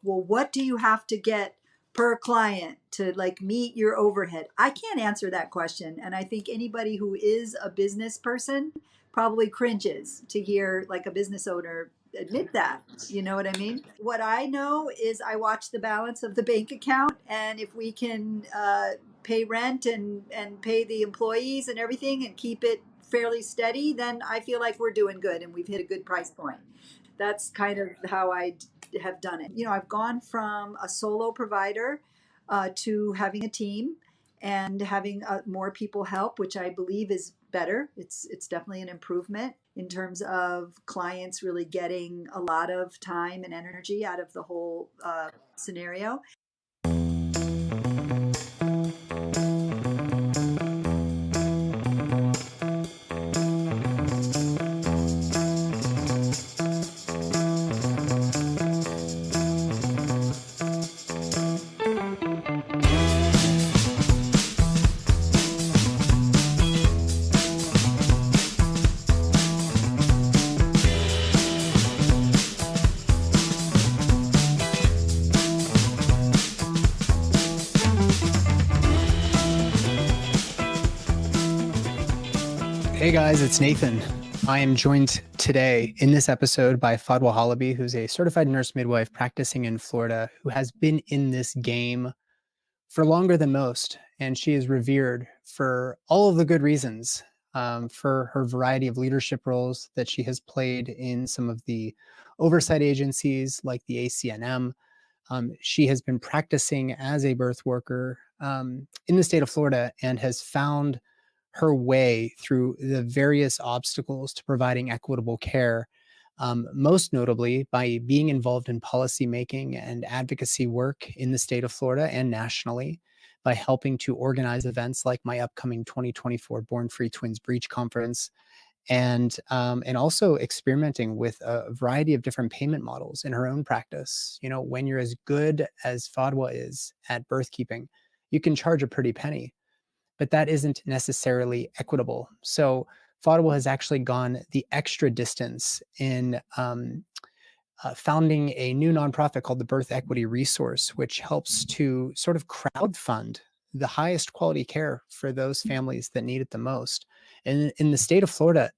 well, what do you have to get per client to like meet your overhead? I can't answer that question. And I think anybody who is a business person probably cringes to hear like a business owner admit that. You know what I mean? What I know is I watch the balance of the bank account, and if we can pay rent and pay the employees and everything and keep it fairly steady, then I feel like we're doing good and we've hit a good price point. That's kind of how I have done it. You know, I've gone from a solo provider to having a team and having more people help, which I believe is better. It's definitely an improvement in terms of clients really getting a lot of time and energy out of the whole scenario. Hey guys, it's Nathan. I am joined today in this episode by Fadwah Halaby, who's a certified nurse midwife practicing in Florida, who has been in this game for longer than most. And she is revered for all of the good reasons, for her variety of leadership roles that she has played in some of the oversight agencies like the ACNM. She has been practicing as a birth worker in the state of Florida and has found her way through the various obstacles to providing equitable care, most notably by being involved in policymaking and advocacy work in the state of Florida and nationally, by helping to organize events like my upcoming 2024 Born Free Twins-Breech Conference, and also experimenting with a variety of different payment models in her own practice. You know, when you're as good as Fadwah is at birth keeping, you can charge a pretty penny, but that isn't necessarily equitable. So Fadwah has actually gone the extra distance in founding a new nonprofit called the Birth Equity Resource, which helps to sort of crowdfund the highest quality care for those families that need it the most. And in the state of Florida,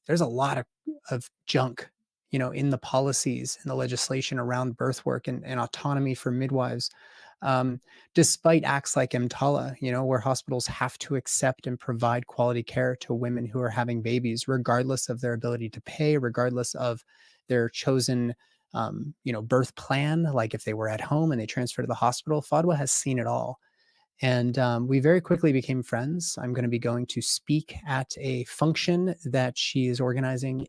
there's a lot of junk, you know, in the policies and the legislation around birth work and autonomy for midwives. Despite acts like EMTALA, you know, where hospitals have to accept and provide quality care to women who are having babies, regardless of their ability to pay, regardless of their chosen, birth plan. Like if they were at home and they transferred to the hospital, Fadwah has seen it all. And we very quickly became friends. I'm going to be going to speak at a function that she is organizing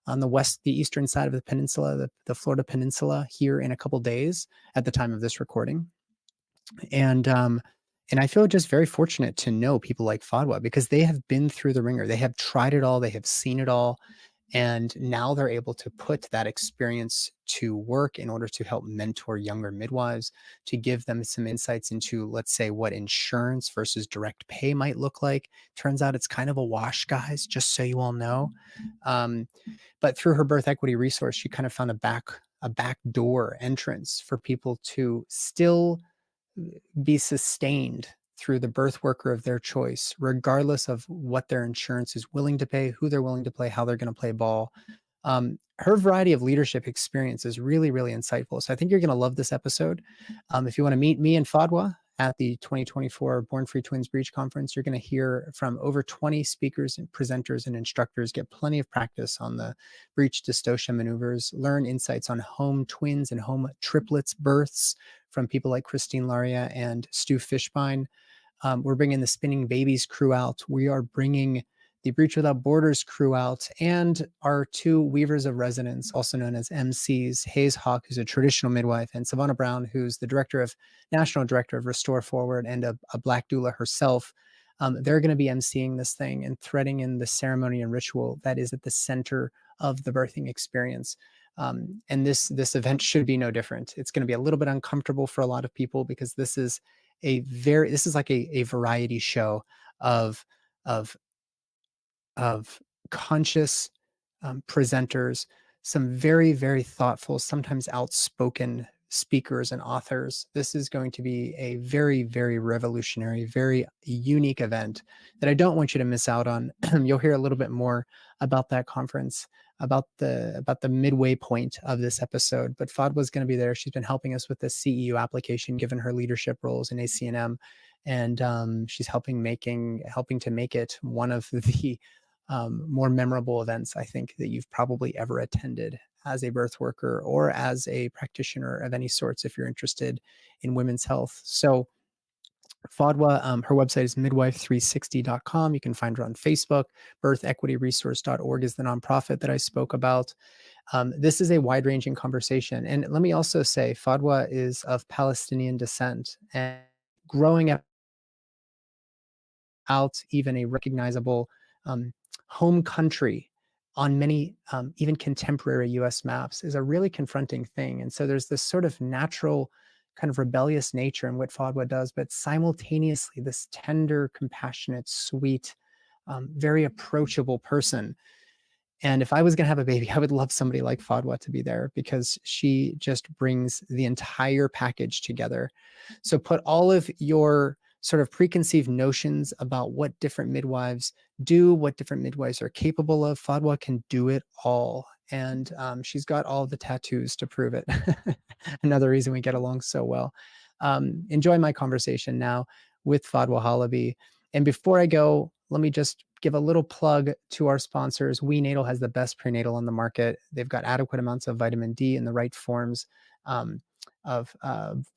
on the eastern side of the peninsula, the Florida Peninsula, here in a couple days at the time of this recording. And I feel just very fortunate to know people like Fadwah, because they have been through the ringer. They have tried it all. They have seen it all. And now they're able to put that experience to work in order to help mentor younger midwives, to give them some insights into, let's say, what insurance versus direct pay might look like. Turns out it's kind of a wash, guys, just so you all know. But through her birth equity resource, she kind of found a back door entrance for people to still be sustained through the birth worker of their choice, regardless of what their insurance is willing to pay, who they're willing to play, how they're going to play ball. Her variety of leadership experience is really, really insightful. So I think you're going to love this episode. If you want to meet me and Fadwah at the 2024 Born Free Twins-Breech Conference, you're going to hear from over 20 speakers and presenters and instructors, get plenty of practice on the breech dystocia maneuvers, learn insights on home twins and home triplets births from people like Christine Laria and Stu Fishbein. We're bringing the Spinning Babies crew out. We are bringing the Breech Without Borders crew out, and our two Weavers of Resonance, also known as MCs, Hayes Hawk, who's a traditional midwife, and Savannah Brown, who's the national director of Restore Forward and a Black doula herself. They're going to be MCing this thing and threading in the ceremony and ritual that is at the center of the birthing experience. And this event should be no different. It's going to be a little bit uncomfortable for a lot of people, because this is like a variety show of conscious presenters, some very, very thoughtful, sometimes outspoken speakers and authors. This is going to be a very, very revolutionary, very unique event that I don't want you to miss out on. You'll hear a little bit more about that conference, about the midway point of this episode. But Fadwa is going to be there. She's been helping us with the CEU application, given her leadership roles in CNM, and she's helping to make it one of the more memorable events, I think, that you've probably ever attended as a birth worker or as a practitioner of any sorts, if you're interested in women's health. So Fadwa, her website is midwife360.com. You can find her on Facebook. birthequityresource.org is the nonprofit that I spoke about. This is a wide-ranging conversation. And let me also say, Fadwa is of Palestinian descent, and growing up out even a recognizable home country on many even contemporary US maps is a really confronting thing. And so there's this sort of natural kind of rebellious nature in what Fadwa does, but simultaneously this tender, compassionate, sweet, very approachable person. And if I was going to have a baby, I would love somebody like Fadwa to be there, because she just brings the entire package together. So put all of your sort of preconceived notions about what different midwives do, what different midwives are capable of. Fadwa can do it all. And she's got all the tattoos to prove it. Another reason we get along so well. Enjoy my conversation now with Fadwa Halaby. And before I go, let me just give a little plug to our sponsors. WeNatal has the best prenatal on the market. They've got adequate amounts of vitamin D in the right forms of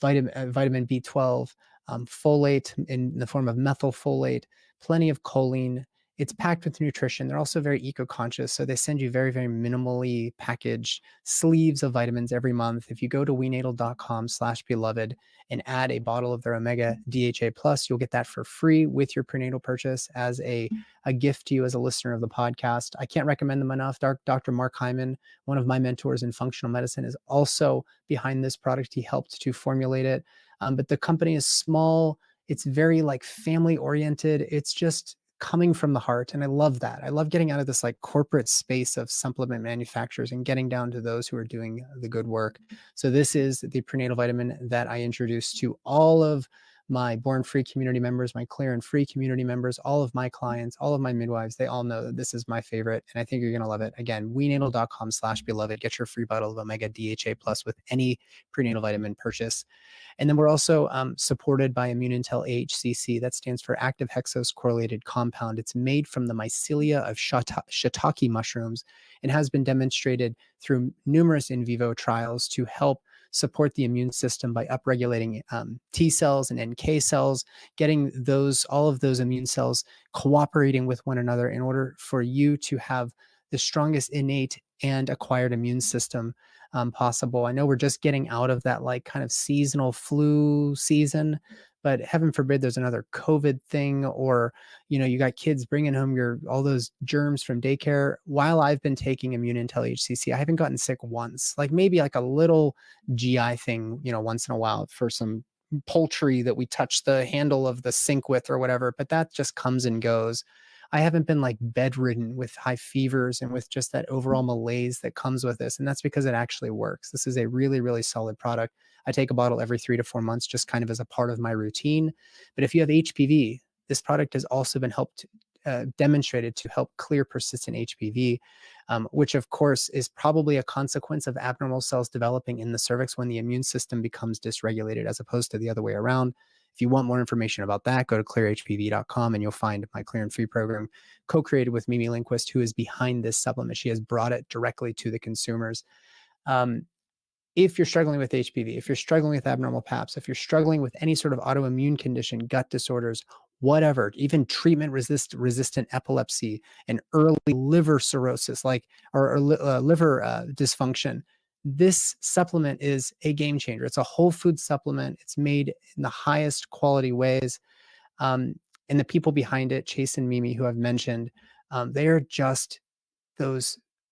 vitamin B12, folate in the form of methylfolate, plenty of choline. It's packed with nutrition. They're also very eco-conscious, so they send you very, very minimally packaged sleeves of vitamins every month. If you go to wenatal.com/beloved and add a bottle of their Omega DHA Plus, you'll get that for free with your prenatal purchase as a gift to you as a listener of the podcast. I can't recommend them enough. Dr. Mark Hyman, one of my mentors in functional medicine, is also behind this product. He helped to formulate it. But the company is small. It's very like family oriented. It's just coming from the heart. And I love that. I love getting out of this like corporate space of supplement manufacturers and getting down to those who are doing the good work. So this is the prenatal vitamin that I introduced to all of my Born Free community members, my Clear and Free community members, all of my clients, all of my midwives. They all know that this is my favorite, and I think you're going to love it. Again, wenatal.com/beloved. Get your free bottle of Omega DHA Plus with any prenatal vitamin purchase. And then we're also supported by ImmuneIntel AHCC. That stands for active hexose correlated compound. It's made from the mycelia of shiitake mushrooms and has been demonstrated through numerous in vivo trials to help support the immune system by upregulating T cells and NK cells, getting all of those immune cells cooperating with one another in order for you to have the strongest innate and acquired immune system possible. I know we're just getting out of that like kind of seasonal flu season, but heaven forbid there's another COVID thing, or you got kids bringing home all those germs from daycare. While I've been taking ImmuneIntel HCC, I haven't gotten sick once. Like maybe like a little GI thing, once in a while for some poultry that we touch the handle of the sink with or whatever, but that just comes and goes. I haven't been like bedridden with high fevers and with just that overall malaise that comes with this. And that's because it actually works. This is a really, really solid product. I take a bottle every 3 to 4 months, just kind of as a part of my routine. But if you have HPV, this product has also been demonstrated to help clear persistent HPV, which of course is probably a consequence of abnormal cells developing in the cervix when the immune system becomes dysregulated, as opposed to the other way around. If you want more information about that, go to clearhpv.com and you'll find my Clear and Free program co-created with Mimi Lindquist, who is behind this supplement. She has brought it directly to the consumers. If you're struggling with HPV, if you're struggling with abnormal PAPs, if you're struggling with any sort of autoimmune condition, gut disorders, whatever, even treatment-resistant epilepsy and early liver cirrhosis, or liver dysfunction, this supplement is a game changer. It's a whole food supplement. It's made in the highest quality ways. And the people behind it, Chase and Mimi, who I've mentioned, they are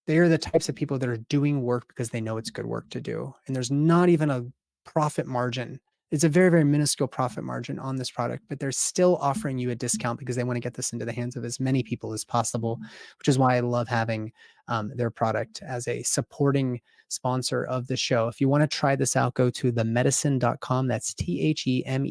the types of people that are doing work because they know it's good work to do. And there's not even a profit margin It's a very, very minuscule profit margin on this product, but they're still offering you a discount because they want to get this into the hands of as many people as possible, which is why I love having their product as a supporting sponsor of the show. If you want to try this out, go to themedicine.com. That's THEMEDICIN,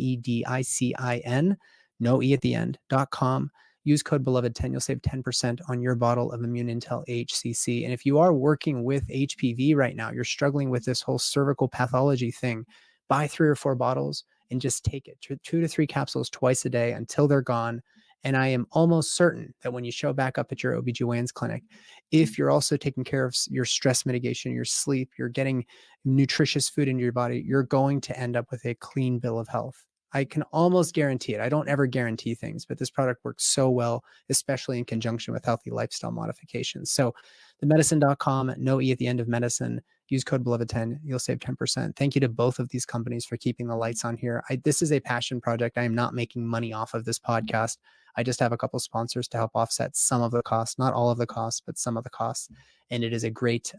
no E at the end.com. Use code beloved10. You'll save 10% on your bottle of Immune Intel HCC. And if you are working with HPV right now, you're struggling with this whole cervical pathology thing, buy 3 or 4 bottles and just take it, 2 to 3 capsules twice a day until they're gone. And I am almost certain that when you show back up at your OBGYN's clinic, if you're also taking care of your stress mitigation, your sleep, you're getting nutritious food into your body, you're going to end up with a clean bill of health. I can almost guarantee it. I don't ever guarantee things, but this product works so well, especially in conjunction with healthy lifestyle modifications. So themedicine.com, no E at the end of medicine. Use code beloved10. You'll save 10%. Thank you to both of these companies for keeping the lights on here. This is a passion project. I am not making money off of this podcast. I just have a couple sponsors to help offset some of the costs, not all of the costs, but some of the costs. And it is a great,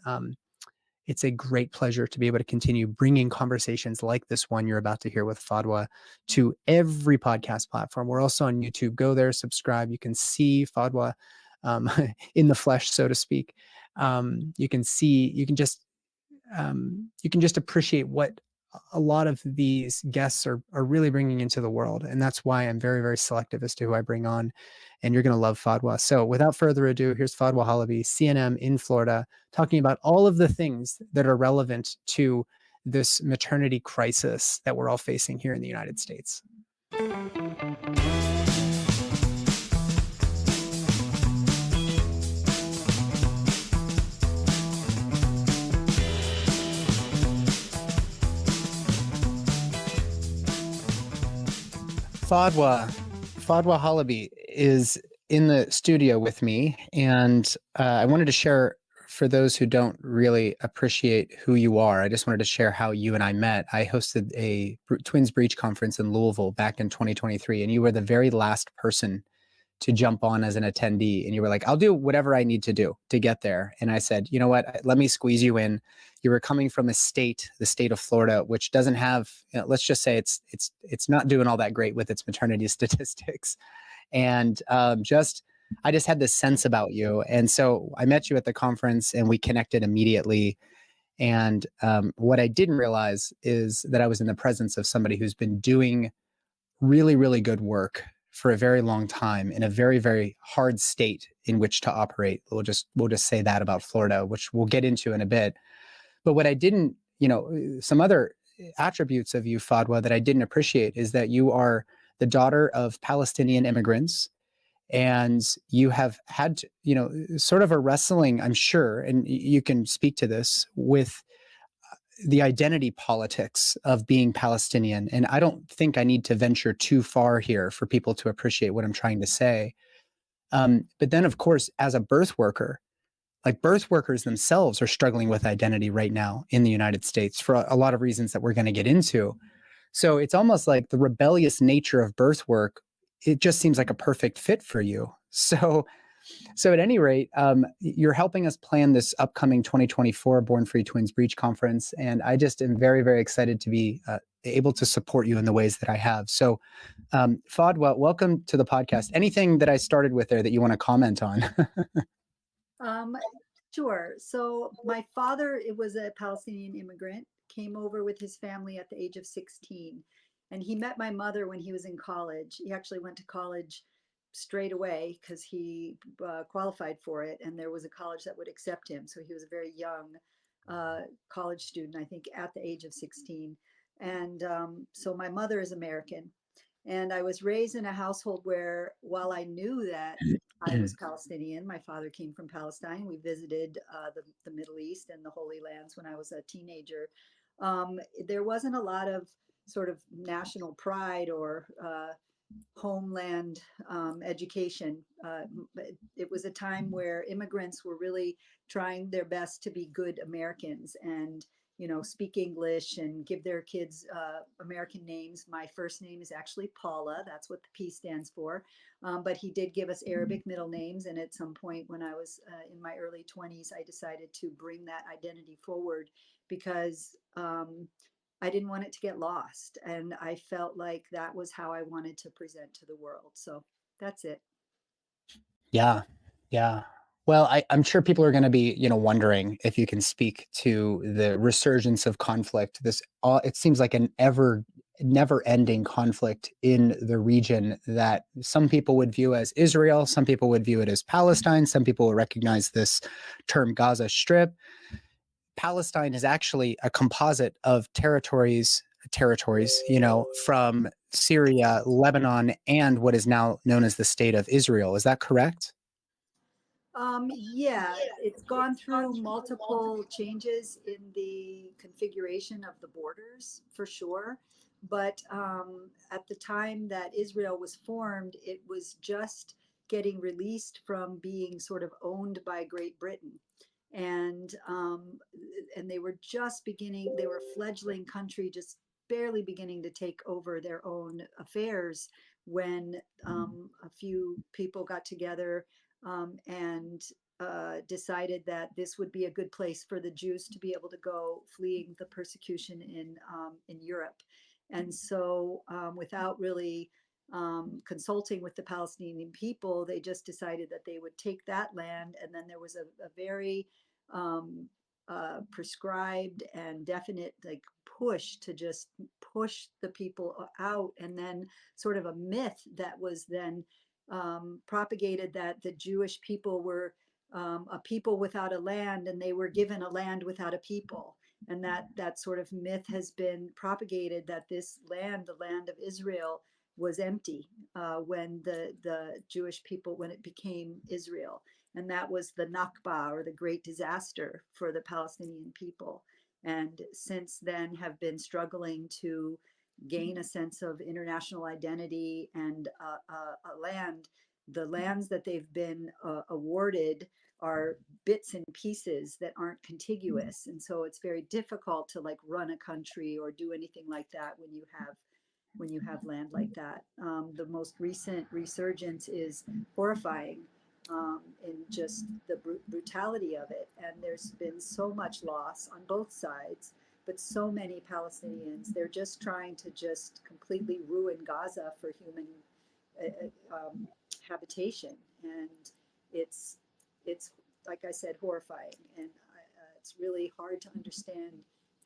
it's a great pleasure to be able to continue bringing conversations like this one you're about to hear with Fadwah to every podcast platform. We're also on YouTube. Go there, subscribe. You can see Fadwah in the flesh, so to speak. You can just appreciate what a lot of these guests are really bringing into the world. And that's why I'm very, very selective as to who I bring on. And you're going to love Fadwah. So without further ado, here's Fadwah Halaby, CNM in Florida, talking about all of the things that are relevant to this maternity crisis that we're all facing here in the United States. Fadwah Halaby is in the studio with me, and I wanted to share, for those who don't really appreciate who you are, I just wanted to share how you and I met. I hosted a Twins-Breech Conference in Louisville back in 2023, and you were the very last person to jump on as an attendee. And you were like, I'll do whatever I need to do to get there. And I said, you know what, let me squeeze you in. You were coming from the state of Florida, which doesn't have, let's just say it's not doing all that great with its maternity statistics. And I just had this sense about you. And so I met you at the conference and we connected immediately. And what I didn't realize is that I was in the presence of somebody who's been doing really, really good work for a very long time in a very, very hard state in which to operate. We'll just say that about Florida, which we'll get into in a bit. But what I didn't, some other attributes of you, Fadwah, that I didn't appreciate is that you are the daughter of Palestinian immigrants, and you have had, sort of a wrestling, I'm sure, and you can speak to this, with the identity politics of being Palestinian. And I don't think I need to venture too far here for people to appreciate what I'm trying to say. But then, of course, as a birth worker, like birth workers themselves are struggling with identity right now in the United States for a lot of reasons that we're going to get into. So it's almost like the rebellious nature of birth work, it just seems like a perfect fit for you. So at any rate, you're helping us plan this upcoming 2024 Born Free Twins-Breech Conference. And I just am very, very excited to be able to support you in the ways that I have. So Fadwah, welcome to the podcast. Anything that I started with there that you want to comment on? Sure. So my father, it was a Palestinian immigrant, came over with his family at the age of 16. And he met my mother when he was in college. He actually went to college straight away because he qualified for it. And there was a college that would accept him. So he was a very young college student, I think, at the age of 16. And so my mother is American. And I was raised in a household where, while I knew that I was Palestinian, my father came from Palestine. We visited the Middle East and the Holy Lands when I was a teenager. There wasn't a lot of sort of national pride or homeland education. It was a time where immigrants were really trying their best to be good Americans and speak English and give their kids American names. My first name is actually Paula. That's what the P stands for. But he did give us Arabic middle names. And at some point when I was in my early 20s, I decided to bring that identity forward because I didn't want it to get lost. And I felt like that was how I wanted to present to the world. So that's it. Yeah. Yeah. Well, I'm sure people are going to be, wondering if you can speak to the resurgence of conflict. It seems like an never-ending conflict in the region that some people would view as Israel, some people would view it as Palestine, some people will recognize this term Gaza Strip. Palestine is actually a composite of territories, from Syria, Lebanon, and what is now known as the state of Israel. Is that correct? Yeah, it's gone through multiple changes in the configuration of the borders for sure. But at the time that Israel was formed, it was just getting released from being sort of owned by Great Britain. And they were just beginning, they were a fledgling country, just barely beginning to take over their own affairs when a few people got together and decided that this would be a good place for the Jews to be able to go fleeing the persecution in Europe. And so, without really consulting with the Palestinian people, they just decided that they would take that land. And then there was a very um, prescribed and definite like push to just push the people out, and then sort of a myth that was then propagated that the Jewish people were a people without a land, and they were given a land without a people. And that sort of myth has been propagated that this land, the land of Israel, was empty when the Jewish people, when it became Israel. And that was the Nakba, or the great disaster for the Palestinian people. And since then have been struggling to gain a sense of international identity and a land. The lands that they've been awarded are bits and pieces that aren't contiguous, and so it's very difficult to like run a country or do anything like that when you have land like that. The most recent resurgence is horrifying in just the brutality of it, and there's been so much loss on both sides, but so many Palestinians, they're just trying to just completely ruin Gaza for human habitation. And it's, it's, like I said, horrifying. And it's really hard to understand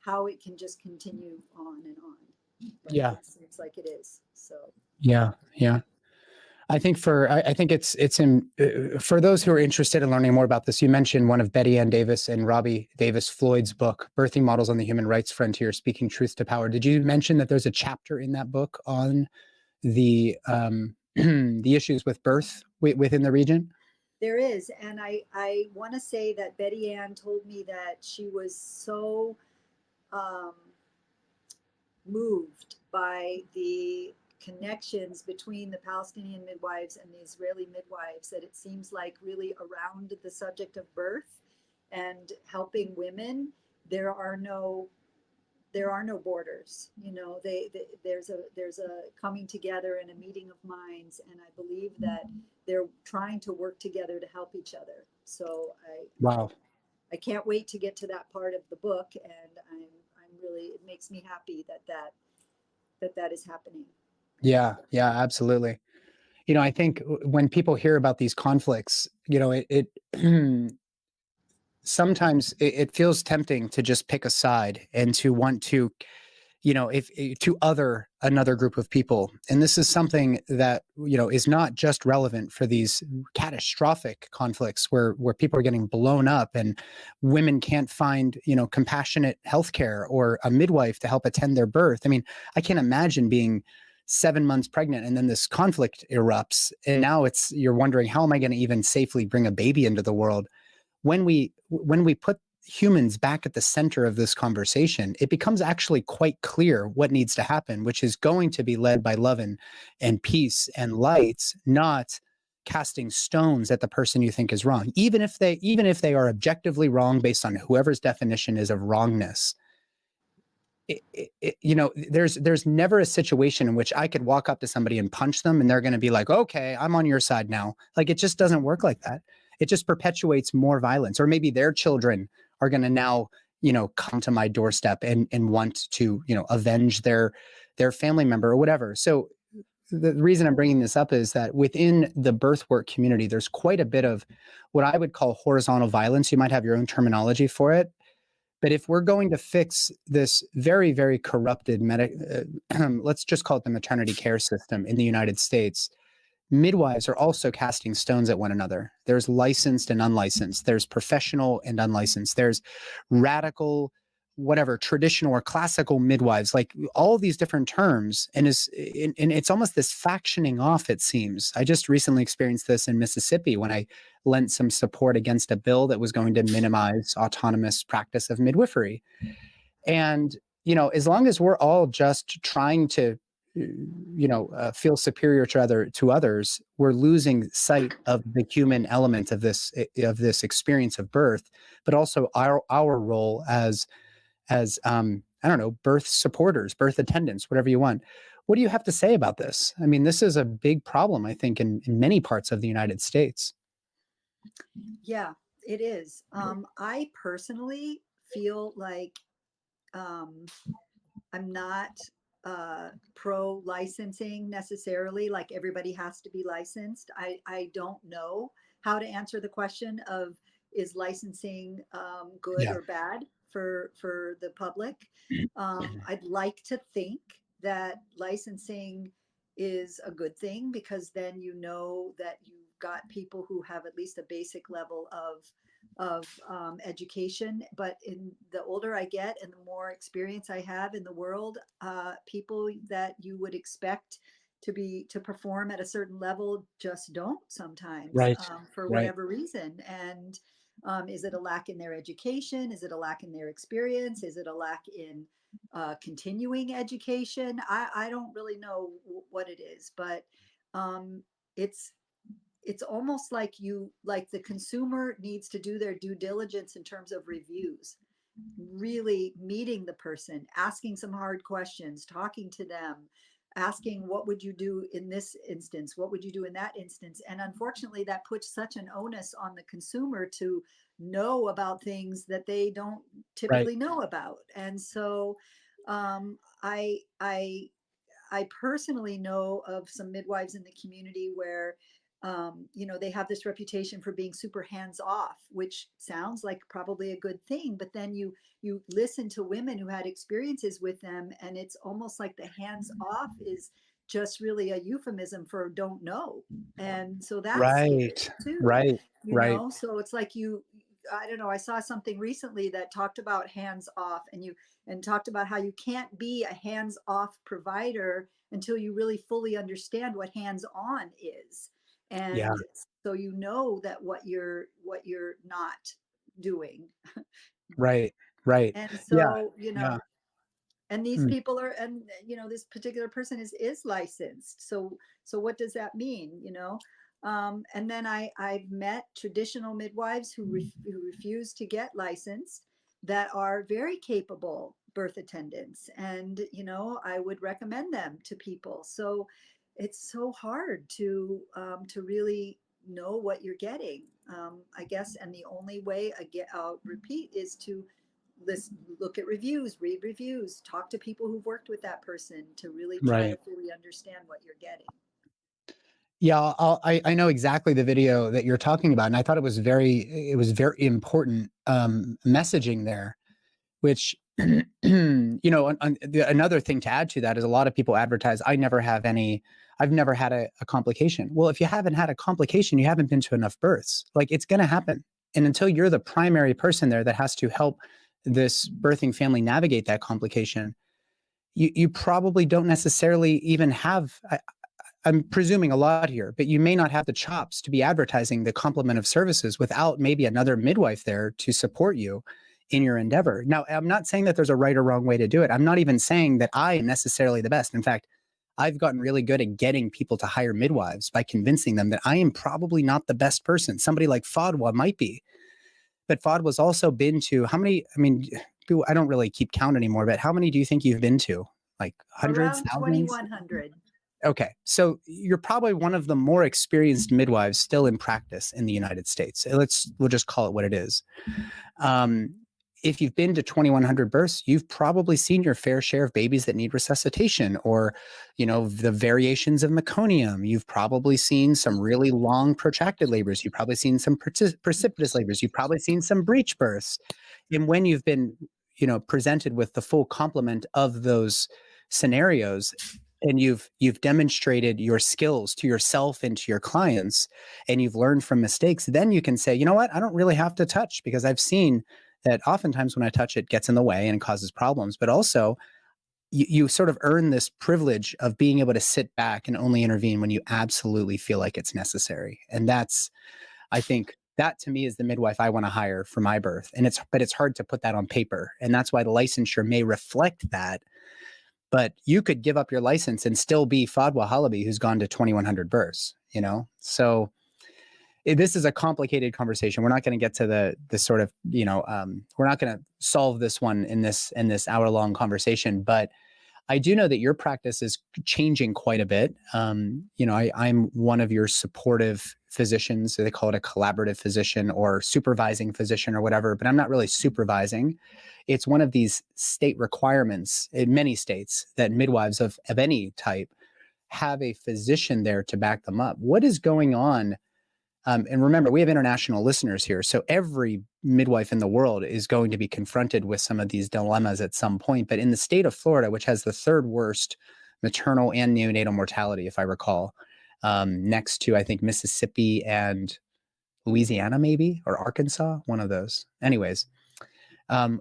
how it can just continue on and on. But Yeah. it seems like it is. So. Yeah. Yeah. I think it's in, for those who are interested in learning more about this, you mentioned one of Betty Ann Davis and Robbie Davis Floyd's book, Birthing Models on the Human Rights Frontier, Speaking Truth to Power. Did you mention that there's a chapter in that book on the the issues with birth within the region? There is. And I want to say that Betty Ann told me that she was so um, moved by the connections between the Palestinian midwives and the Israeli midwives that it seems like really around the subject of birth and helping women, there are no borders. You know, there's a coming together and a meeting of minds, and I believe that they're trying to work together to help each other. So Wow. I can't wait to get to that part of the book, and I'm really, it makes me happy that is happening. Yeah. Yeah. Absolutely. I think when people hear about these conflicts, it sometimes it feels tempting to just pick a side and to want to, if to other another group of people. And this is something that, is not just relevant for these catastrophic conflicts where people are getting blown up and women can't find, compassionate healthcare or a midwife to help attend their birth. I mean, I can't imagine being 7 months pregnant and then this conflict erupts. And now you're wondering, how am I going to even safely bring a baby into the world? When we put humans back at the center of this conversation, it becomes actually quite clear what needs to happen, which is going to be led by love and peace and light, not casting stones at the person you think is wrong, even if they are objectively wrong based on whoever's definition is of wrongness. There's never a situation in which I could walk up to somebody and punch them and they're going to be like, okay, I'm on your side now. Like, it just doesn't work like that. It just perpetuates more violence. Or maybe their children are going to now come to my doorstep and want to, avenge their family member or whatever. So the reason I'm bringing this up is that within the birthwork community, there's quite a bit of what I would call horizontal violence. You might have your own terminology for it. But if we're going to fix this very, very corrupted, let's just call it the maternity care system in the United States, midwives are also casting stones at one another. There's licensed and unlicensed. There's professional and unlicensed. There's radical, whatever, traditional or classical midwives, like all these different terms. And it's almost this factioning off, it seems. I just recently experienced this in Mississippi when I lent some support against a bill that was going to minimize autonomous practice of midwifery. And, as long as we're all just trying to feel superior to others, we're losing sight of the human element of this experience of birth, but also our role as I don't know, birth supporters, birth attendants, whatever you want. What do you have to say about this? I mean, this is a big problem, I think, in many parts of the United States. Yeah, it is. I personally feel like I'm not pro licensing necessarily, like everybody has to be licensed. I don't know how to answer the question of, is licensing good Yeah. or bad for the public. I'd like to think that licensing is a good thing, because then you know that you've got people who have at least a basic level of education. But in the older I get and the more experience I have in the world, people that you would expect to perform at a certain level just don't sometimes, Right. for Right. whatever reason. And is it a lack in their education? Is it a lack in their experience? Is it a lack in continuing education? I don't really know what it is, but it's it's almost like the consumer needs to do their due diligence in terms of reviews, really meeting the person, asking some hard questions, talking to them, asking what would you do in this instance, what would you do in that instance. And unfortunately, that puts such an onus on the consumer to know about things that they don't Right. typically know about. And so um, I personally know of some midwives in the community where, they have this reputation for being super hands off, which sounds like probably a good thing. But then you listen to women who had experiences with them, and it's almost like the hands off is just really a euphemism for don't know. And so that's scary Right. too, Right. Right. So it's like I don't know, I saw something recently that talked about hands off, and talked about how you can't be a hands off provider until you really fully understand what hands on is. Yeah. And so that what you're not doing. Right. Right. And Yeah. so, Yeah. and these Mm. people are, and this particular person is licensed. So what does that mean? And then I've met traditional midwives who refuse to get licensed, that are very capable birth attendants, and I would recommend them to people. So it's so hard to really know what you're getting, I guess. And the only way, I'll repeat, is to look at reviews, read reviews, talk to people who've worked with that person, to really try to Right. fully understand what you're getting. Yeah, I know exactly the video that you're talking about, and I thought it was very important messaging there. Which, another thing to add to that is a lot of people advertise, I've never had a complication. Well, if you haven't had a complication, you haven't been to enough births. Like, it's going to happen, and until you're the primary person there that has to help this birthing family navigate that complication, you probably don't necessarily even have. I'm presuming a lot here, but you may not have the chops to be advertising the complement of services without maybe another midwife there to support you in your endeavor. Now, I'm not saying that there's a right or wrong way to do it. I'm not even saying that I am necessarily the best. In fact, I've gotten really good at getting people to hire midwives by convincing them that I am probably not the best person. Somebody like Fadwah might be, but Fadwah's also been to how many? I mean, I don't really keep count anymore, but how many do you think you've been to? Like hundreds, Around thousands? 2100. Okay, so you're probably one of the more experienced midwives still in practice in the United States. We'll just call it what it is. Um, if you've been to 2,100 births, you've probably seen your fair share of babies that need resuscitation, or, the variations of meconium. You've probably seen some really long protracted labors. You've probably seen some precipitous labors. You've probably seen some breech births. And when you've been, presented with the full complement of those scenarios, and you've demonstrated your skills to yourself and to your clients, and you've learned from mistakes, then you can say, you know what, I don't really have to touch, because I've seen that oftentimes when I touch, it gets in the way and causes problems. But also, you sort of earn this privilege of being able to sit back and only intervene when you absolutely feel like it's necessary. And that's, I think, that to me is the midwife I want to hire for my birth. But it's hard to put that on paper. And that's why the licensure may reflect that. But you could give up your license and still be Fadwah Halaby, who's gone to 2,100 births, So this is a complicated conversation. We're not going to get to the sort of, we're not going to solve this one in this hour-long conversation. But I do know that your practice is changing quite a bit. I'm one of your supportive physicians. They call it a collaborative physician or supervising physician or whatever, but I'm not really supervising. It's one of these state requirements in many states that midwives of any type have a physician there to back them up. What is going on? And remember, we have international listeners here. So every midwife in the world is going to be confronted with some of these dilemmas at some point. But in the state of Florida, which has the third worst maternal and neonatal mortality, if I recall, next to, I think, Mississippi and Louisiana, maybe, or Arkansas, one of those. Anyways,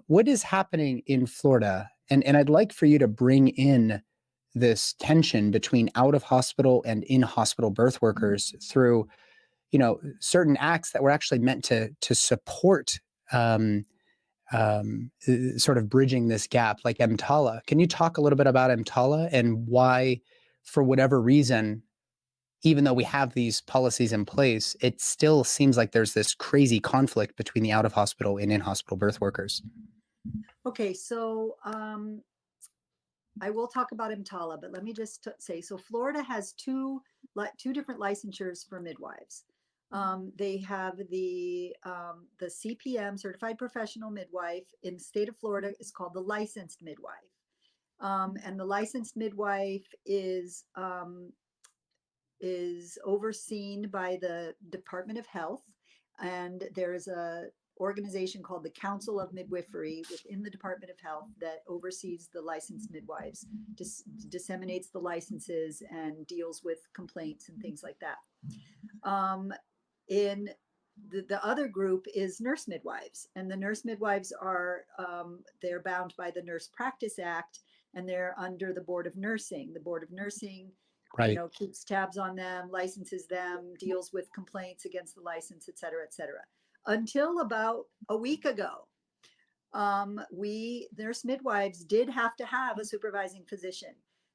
what is happening in Florida? And I'd like for you to bring in this tension between out-of-hospital and in-hospital birth workers through certain acts that were actually meant to support sort of bridging this gap, like EMTALA. Can you talk a little bit about EMTALA and why, for whatever reason, even though we have these policies in place, it still seems like there's this crazy conflict between the out-of-hospital and in-hospital birth workers? Okay, so I will talk about EMTALA, but let me just say, so Florida has two different licensures for midwives. They have the CPM, Certified Professional Midwife, in the state of Florida is called the licensed midwife. And the licensed midwife is overseen by the Department of Health, and there is a organization called the Council of Midwifery within the Department of Health that oversees the licensed midwives, disseminates the licenses, and deals with complaints and things like that. In the other group is nurse midwives, and the nurse midwives are they're bound by the Nurse Practice Act, and they're under the Board of Nursing. The Board of Nursing, Right. keeps tabs on them, licenses them, deals with complaints against the license, et cetera, et cetera. Until about a week ago, we nurse midwives did have to have a supervising physician.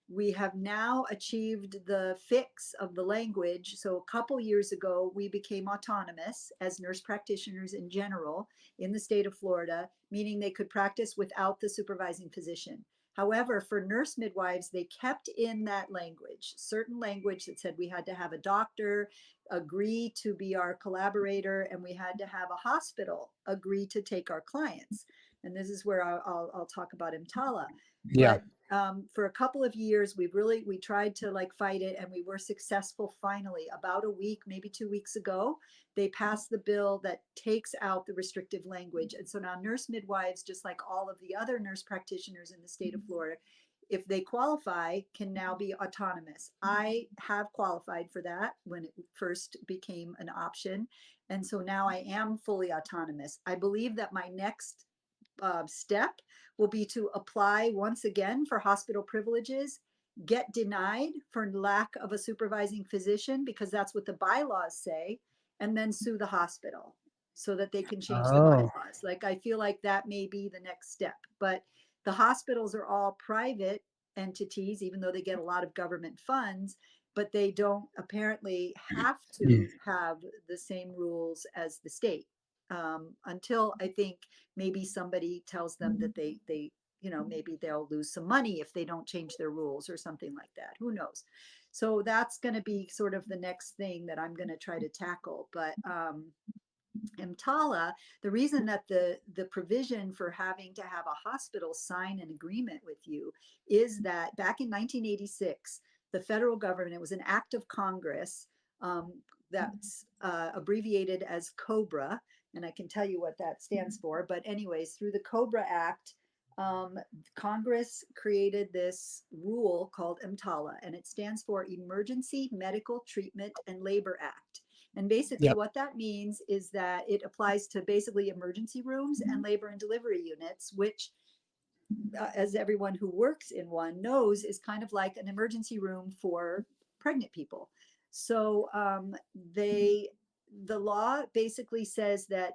We have now achieved the fix of the language. So a couple years ago, we became autonomous as nurse practitioners in general in the state of Florida, meaning they could practice without the supervising physician. However, for nurse midwives, they kept in that language, certain language that said we had to have a doctor agree to be our collaborator, and we had to have a hospital agree to take our clients. And this is where I'll talk about EMTALA. Yeah. But for a couple of years, we tried to fight it, and we were successful finally. About a week, maybe 2 weeks ago, they passed the bill that takes out the restrictive language. And so now nurse midwives, just like all of the other nurse practitioners in the state of Florida, if they qualify, can now be autonomous. I have qualified for that when it first became an option. And so now I am fully autonomous. I believe that my next step will be to apply once again for hospital privileges, get denied for lack of a supervising physician, because that's what the bylaws say, and then sue the hospital so that they can change the bylaws. I feel like that may be the next step. But the hospitals are all private entities, even though they get a lot of government funds, but they don't apparently have to have the same rules as the state. Until I think maybe somebody tells them that they maybe they'll lose some money if they don't change their rules or something like that. Who knows? So that's going to be sort of the next thing that I'm going to try to tackle. But EMTALA, the reason that the provision for having to have a hospital sign an agreement with you is that back in 1986, the federal government, it was an act of Congress that's abbreviated as COBRA, and I can tell you what that stands for. But anyways, through the COBRA Act, Congress created this rule called EMTALA, and it stands for Emergency Medical Treatment and Labor Act. And basically Yep. what that means is that it applies to basically emergency rooms and labor and delivery units, which as everyone who works in one knows, is kind of like an emergency room for pregnant people. So the law basically says that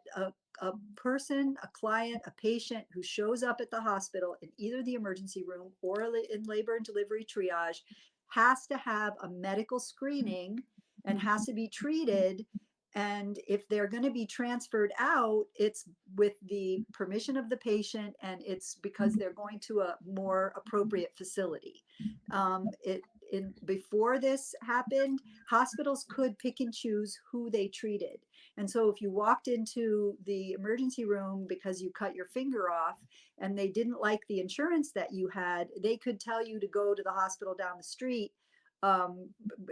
a person, a client, a patient who shows up at the hospital in either the emergency room or in labor and delivery triage has to have a medical screening and has to be treated. And if they're going to be transferred out, it's with the permission of the patient, and it's because they're going to a more appropriate facility. Before this happened, hospitals could pick and choose who they treated. And so if you walked into the emergency room because you cut your finger off and they didn't like the insurance that you had, they could tell you to go to the hospital down the street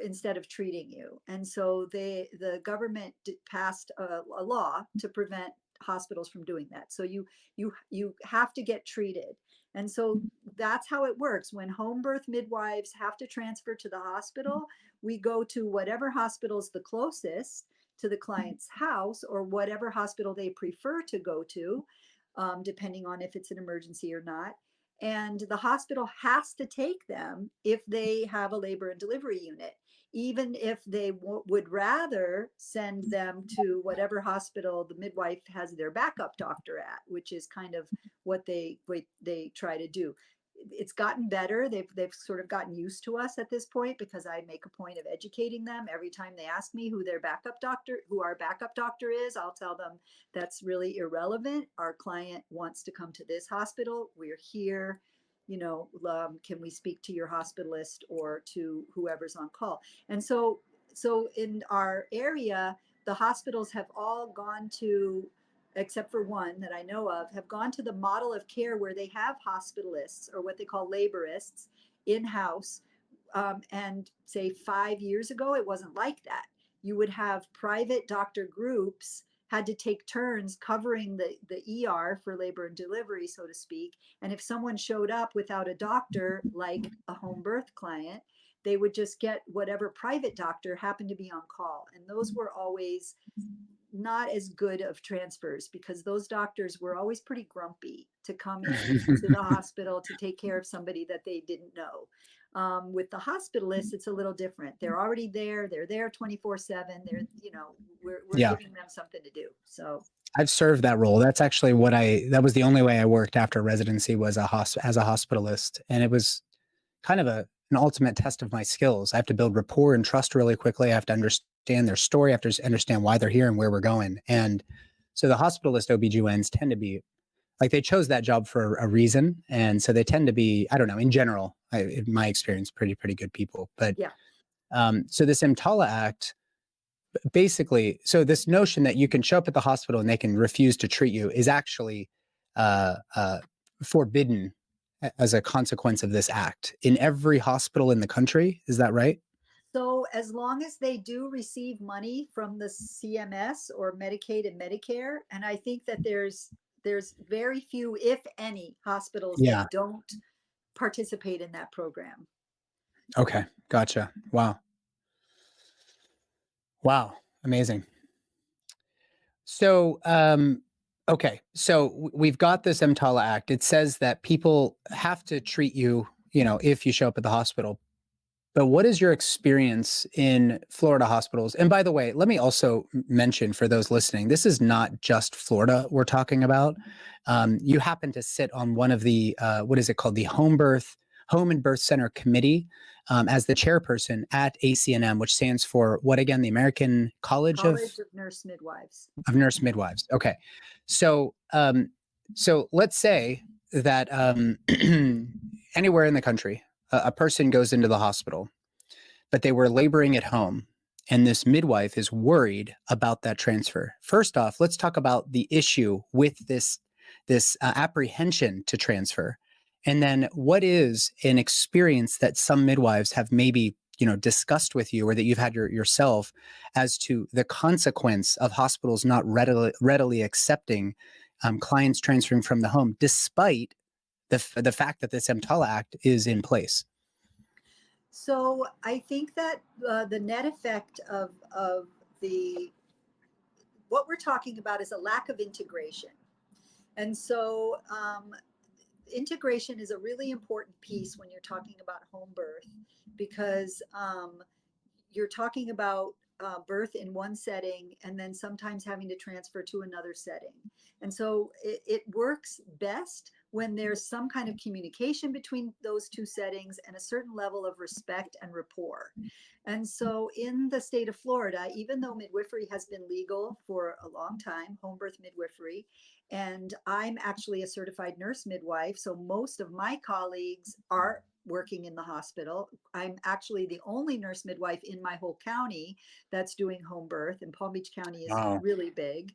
instead of treating you. And so the government passed a law to prevent hospitals from doing that. So you have to get treated. And so that's how it works. When home birth midwives have to transfer to the hospital, we go to whatever hospital is the closest to the client's house, or whatever hospital they prefer to go to, depending on if it's an emergency or not. And the hospital has to take them if they have a labor and delivery unit, even if they would rather send them to whatever hospital the midwife has their backup doctor at, which is kind of what they try to do. It's gotten better. They've sort of gotten used to us at this point, because I make a point of educating them every time they ask me who our backup doctor is. I'll tell them that's really irrelevant. Our client wants to come to this hospital. We're here. Can we speak to your hospitalist or to whoever's on call? And so in our area, the hospitals have all gone to, except for one that I know of, have gone to the model of care where they have hospitalists, or what they call laborists, in-house. And say 5 years ago, it wasn't like that. You would have private doctor groups had to take turns covering the ER for labor and delivery, so to speak. And if someone showed up without a doctor, like a home birth client, they would just get whatever private doctor happened to be on call. And those were always not as good of transfers, because those doctors were always pretty grumpy to come in to the hospital to take care of somebody that they didn't know. With the hospitalists, it's a little different. They're already there. They're there 24/7. They're, we're Yeah. giving them something to do. So I've served that role. That's actually that was the only way I worked after residency, was as a hospitalist. And it was kind of an ultimate test of my skills. I have to build rapport and trust really quickly. I have to understand their story. I have to understand why they're here and where we're going. And so the hospitalist OBGYNs tend to be like, they chose that job for a reason. And so they tend to be, I don't know, in general, in my experience, pretty good people. But yeah. So this EMTALA Act, basically, so this notion that you can show up at the hospital and they can refuse to treat you is actually forbidden as a consequence of this act in every hospital in the country. Is that right? So as long as they do receive money from the CMS or Medicaid and Medicare, and I think that there's very few, if any, hospitals Yeah. that don't participate in that program. Okay. Gotcha. Wow. Amazing. So, okay. So we've got this EMTALA Act. It says that people have to treat you, if you show up at the hospital. But what is your experience in Florida hospitals? And by the way, let me also mention for those listening, this is not just Florida we're talking about. You happen to sit on one of the, what is it called? The Home and Birth Center Committee, as the chairperson at ACNM, which stands for what again? The American College of Nurse Midwives. Of Nurse Midwives. Okay. So, let's say that anywhere in the country, a person goes into the hospital, but they were laboring at home and this midwife is worried about that transfer. First off, let's talk about the issue with this apprehension to transfer. And then what is an experience that some midwives have maybe discussed with you, or that you've had yourself, as to the consequence of hospitals not readily accepting clients transferring from the home, despite the fact that this EMTALA Act is in place? So I think that the net effect of what we're talking about is a lack of integration. And so integration is a really important piece when you're talking about home birth, because you're talking about birth in one setting and then sometimes having to transfer to another setting. And so it works best when there's some kind of communication between those two settings and a certain level of respect and rapport. And so in the state of Florida, even though midwifery has been legal for a long time, home birth midwifery, and I'm actually a certified nurse midwife, so most of my colleagues are working in the hospital. I'm actually the only nurse midwife in my whole county that's doing home birth, and Palm Beach County is really big.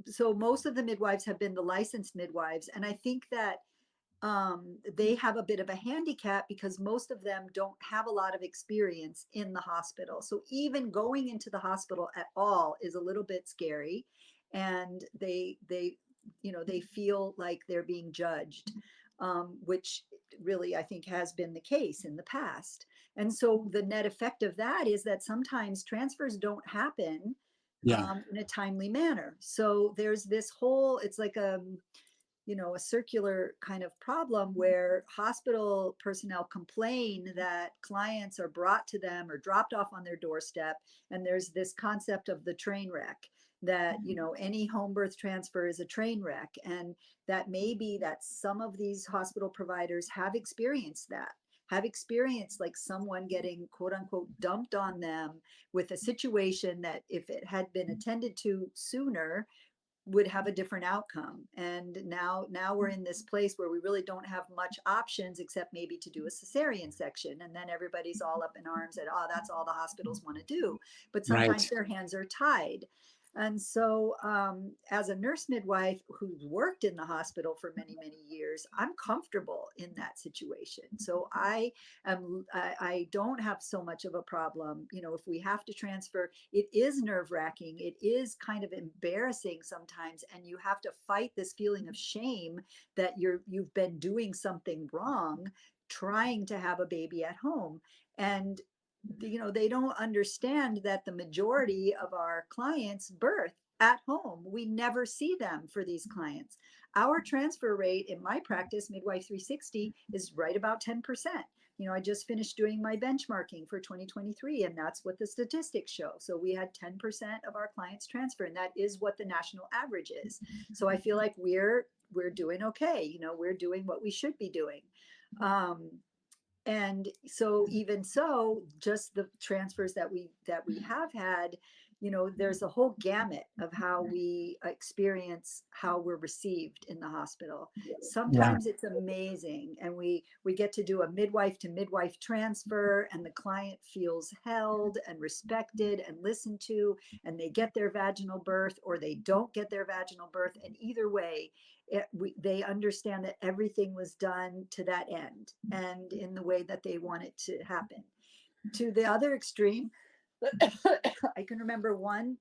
So most of the midwives have been the licensed midwives, and I think that they have a bit of a handicap because most of them don't have a lot of experience in the hospital. So even going into the hospital at all is a little bit scary, and they feel like they're being judged, which really I think has been the case in the past. And so the net effect of that is that sometimes transfers don't happen in a timely manner. So there's this whole, it's like a circular kind of problem where hospital personnel complain that clients are brought to them or dropped off on their doorstep. And there's this concept of the train wreck, that, any home birth transfer is a train wreck. And that may be that some of these hospital providers have experienced like someone getting quote unquote dumped on them with a situation that if it had been attended to sooner would have a different outcome. And now we're in this place where we really don't have much options except maybe to do a cesarean section. And then everybody's all up in arms that, oh, that's all the hospitals want to do. But sometimes their hands are tied. And so as a nurse midwife who's worked in the hospital for many, many years, I'm comfortable in that situation. So I don't have so much of a problem. If we have to transfer, it is nerve wracking. It is kind of embarrassing sometimes. And you have to fight this feeling of shame that you've been doing something wrong, trying to have a baby at home. And they don't understand that the majority of our clients birth at home. We never see them for these clients. Our transfer rate in my practice, Midwife 360, is right about 10%. I just finished doing my benchmarking for 2023, and that's what the statistics show. So we had 10% of our clients transfer, and that is what the national average is. So I feel like we're doing okay. We're doing what we should be doing. And so even so, just the transfers that we have had, there's a whole gamut of how we experience how we're received in the hospital. Sometimes it's amazing, and we get to do a midwife to midwife transfer, and the client feels held and respected and listened to, and they get their vaginal birth or they don't get their vaginal birth, and either way they understand that everything was done to that end and in the way that they want it to happen. To the other extreme, I can remember one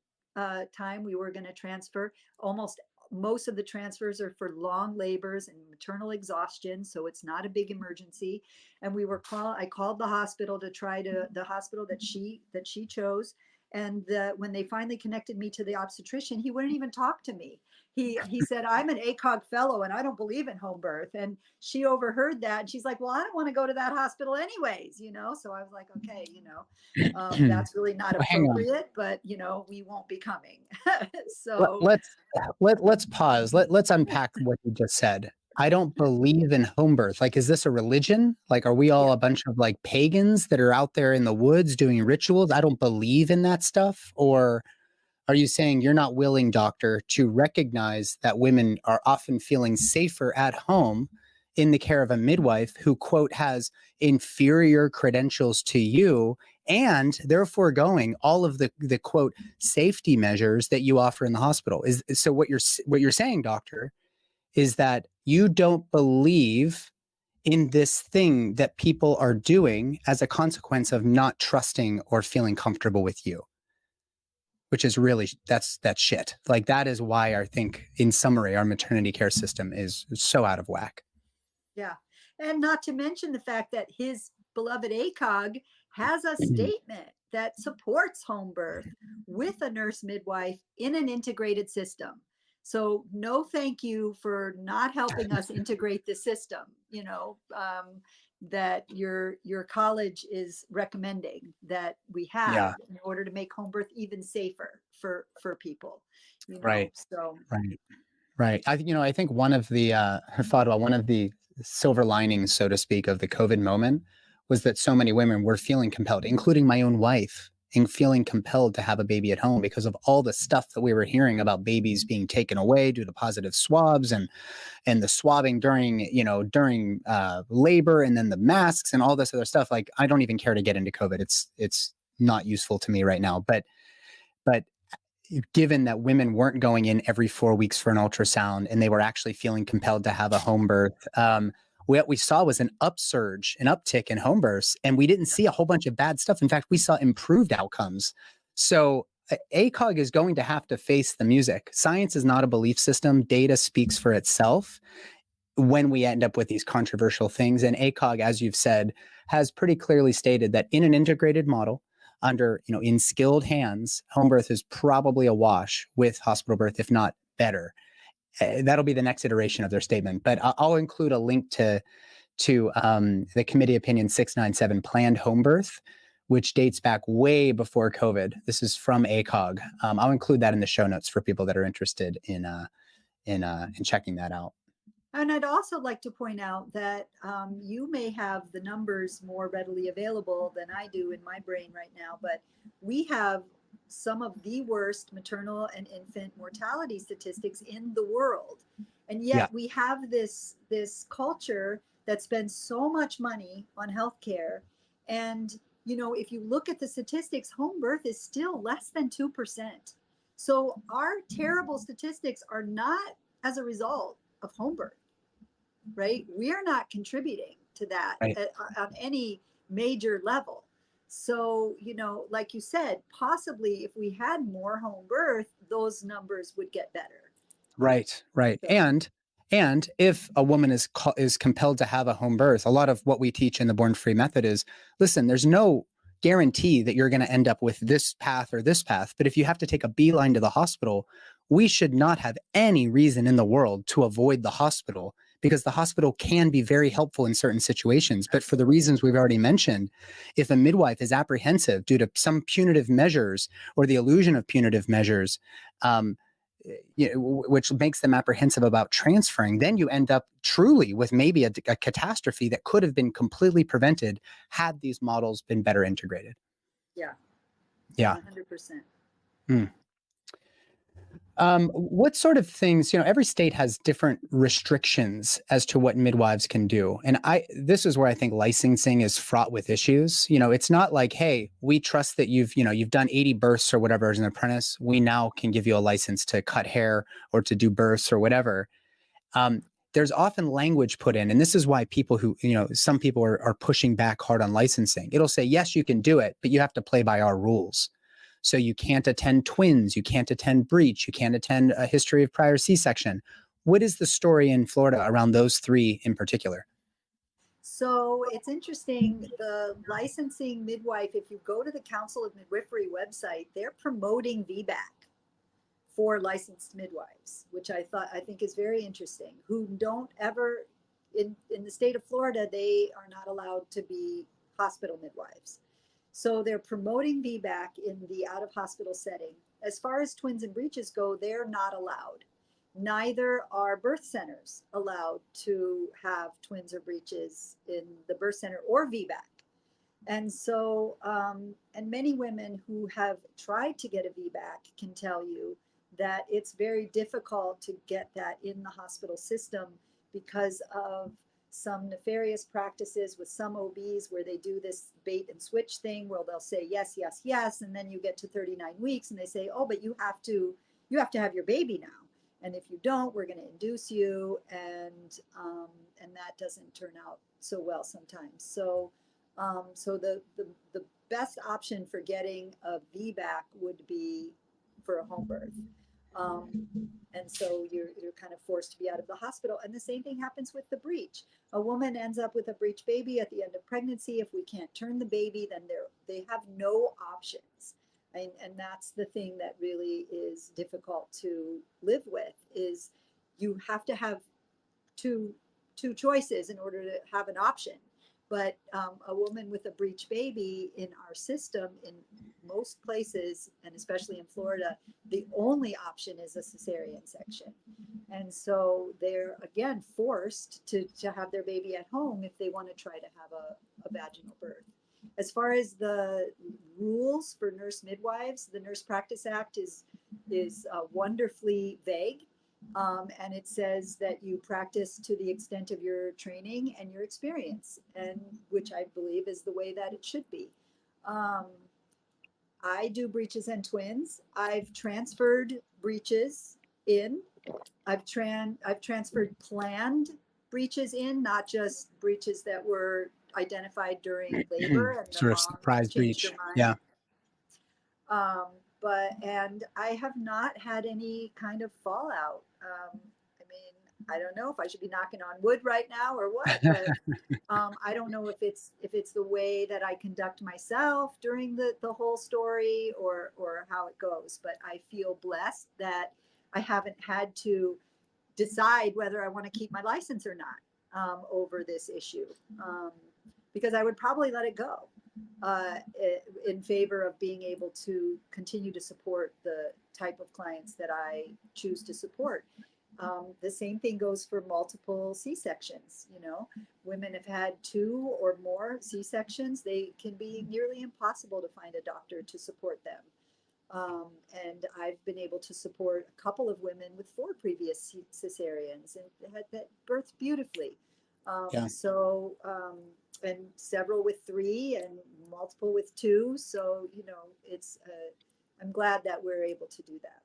time we were going to transfer. Most of the transfers are for long labors and maternal exhaustion, so it's not a big emergency. And I called the hospital the hospital that she chose. And when they finally connected me to the obstetrician, he wouldn't even talk to me. He said, I'm an ACOG fellow and I don't believe in home birth. And she overheard that. And she's like, well, I don't want to go to that hospital anyways, So I was like, okay, that's really not appropriate, but we won't be coming. So let's pause. Let's unpack what you just said. I don't believe in home birth. Like, is this a religion? Like, are we all a bunch of like pagans that are out there in the woods doing rituals? I don't believe in that stuff. Or are you saying you're not willing, doctor, to recognize that women are often feeling safer at home in the care of a midwife who, quote, has inferior credentials to you and they're foregoing all of the quote safety measures that you offer in the hospital. So what you're saying, doctor, is that you don't believe in this thing that people are doing as a consequence of not trusting or feeling comfortable with you, which is really, that's shit. Like, that is why I think, in summary, our maternity care system is so out of whack. Yeah. And not to mention the fact that his beloved ACOG has a statement that supports home birth with a nurse midwife in an integrated system. So no thank you for not helping us integrate the system, that your college is recommending that we have Yeah. in order to make home birth even safer for people, Right. so. Right. Right. I think one of the Fadwah, one of the silver linings, so to speak, of the COVID moment was that so many women were feeling compelled, including my own wife, in feeling compelled to have a baby at home because of all the stuff that we were hearing about babies being taken away due to positive swabs and the swabbing during labor, and then the masks and all this other stuff. Like, I don't even care to get into COVID. It's not useful to me right now. But given that women weren't going in every 4 weeks for an ultrasound and they were actually feeling compelled to have a home birth, what we saw was an uptick in home births, and we didn't see a whole bunch of bad stuff. In fact, we saw improved outcomes. So ACOG is going to have to face the music. Science is not a belief system. Data speaks for itself when we end up with these controversial things. And ACOG, as you've said, has pretty clearly stated that in an integrated model, in skilled hands, home birth is probably a wash with hospital birth, if not better. That'll be the next iteration of their statement. But I'll include a link to the Committee Opinion 697, Planned Home Birth, which dates back way before COVID. This is from ACOG. I'll include that in the show notes for people that are interested in checking that out. And I'd also like to point out that you may have the numbers more readily available than I do in my brain right now, but we have some of the worst maternal and infant mortality statistics in the world. And yet we have this culture that spends so much money on healthcare. And, if you look at the statistics, home birth is still less than 2%. So our terrible statistics are not as a result of home birth, right? We're not contributing to that on any major level. So, like you said, possibly if we had more home birth, those numbers would get better. Right. So. And if a woman is compelled to have a home birth, a lot of what we teach in the Born Free method is, listen, there's no guarantee that you're going to end up with this path or this path. But if you have to take a beeline to the hospital, we should not have any reason in the world to avoid the hospital, because the hospital can be very helpful in certain situations. But for the reasons we've already mentioned, if a midwife is apprehensive due to some punitive measures or the illusion of punitive measures, which makes them apprehensive about transferring, then you end up truly with maybe a catastrophe that could have been completely prevented had these models been better integrated. Yeah. 100%. What sort of things, every state has different restrictions as to what midwives can do. And this is where I think licensing is fraught with issues. It's not like, hey, we trust that you've done 80 births or whatever as an apprentice. We now can give you a license to cut hair or to do births or whatever. There's often language put in, and this is why people who, some people are pushing back hard on licensing. It'll say, yes, you can do it, but you have to play by our rules. So you can't attend twins, you can't attend breech, you can't attend a history of prior C-section. What is the story in Florida around those three in particular? So it's interesting, the licensing midwife, if you go to the Council of Midwifery website, they're promoting VBAC for licensed midwives, which I think is very interesting, who don't ever, in the state of Florida, they are not allowed to be hospital midwives. So they're promoting VBAC in the out-of-hospital setting. As far as twins and breeches go, they're not allowed. Neither are birth centers allowed to have twins or breeches in the birth center or VBAC. And so, and many women who have tried to get a VBAC can tell you that it's very difficult to get that in the hospital system because of some nefarious practices with some OBs where they do this bait and switch thing where they'll say yes, yes, yes, and then you get to 39 weeks and they say, oh, but you have to have your baby now, and if you don't, we're going to induce you, and that doesn't turn out so well sometimes. So so the best option for getting a VBAC would be for a home birth. Um, and so you're kind of forced to be out of the hospital. And the same thing happens with the breech. A woman ends up with a breech baby at the end of pregnancy. If we can't turn the baby, then they have no options. And that's the thing that really is difficult to live with, is you have to have two choices in order to have an option. But a woman with a breech baby in our system, in most places, and especially in Florida, the only option is a cesarean section. And so they're, again, forced to have their baby at home if they want to try to have a vaginal birth. As far as the rules for nurse midwives, the Nurse Practice Act is wonderfully vague. And it says that you practice to the extent of your training and your experience, and which I believe is the way that it should be. I do breeches and twins. I've transferred breeches in. I've transferred planned breeches in, not just breeches that were identified during labor and the Sort of mom surprise changed breach. her mind. Yeah. And I have not had any kind of fallout. I mean, I don't know if I should be knocking on wood right now or what, but I don't know if it's the way that I conduct myself during the whole story, or how it goes. But I feel blessed that I haven't had to decide whether I want to keep my license or not over this issue, because I would probably let it go in favor of being able to continue to support the type of clients that I choose to support. The same thing goes for multiple C-sections. You know, women have had 2 or more C-sections. They can be nearly impossible to find a doctor to support them. And I've been able to support a couple of women with 4 previous cesareans and that birthed beautifully. Yeah. And several with 3 and multiple with 2. So, you know, I'm glad that we're able to do that.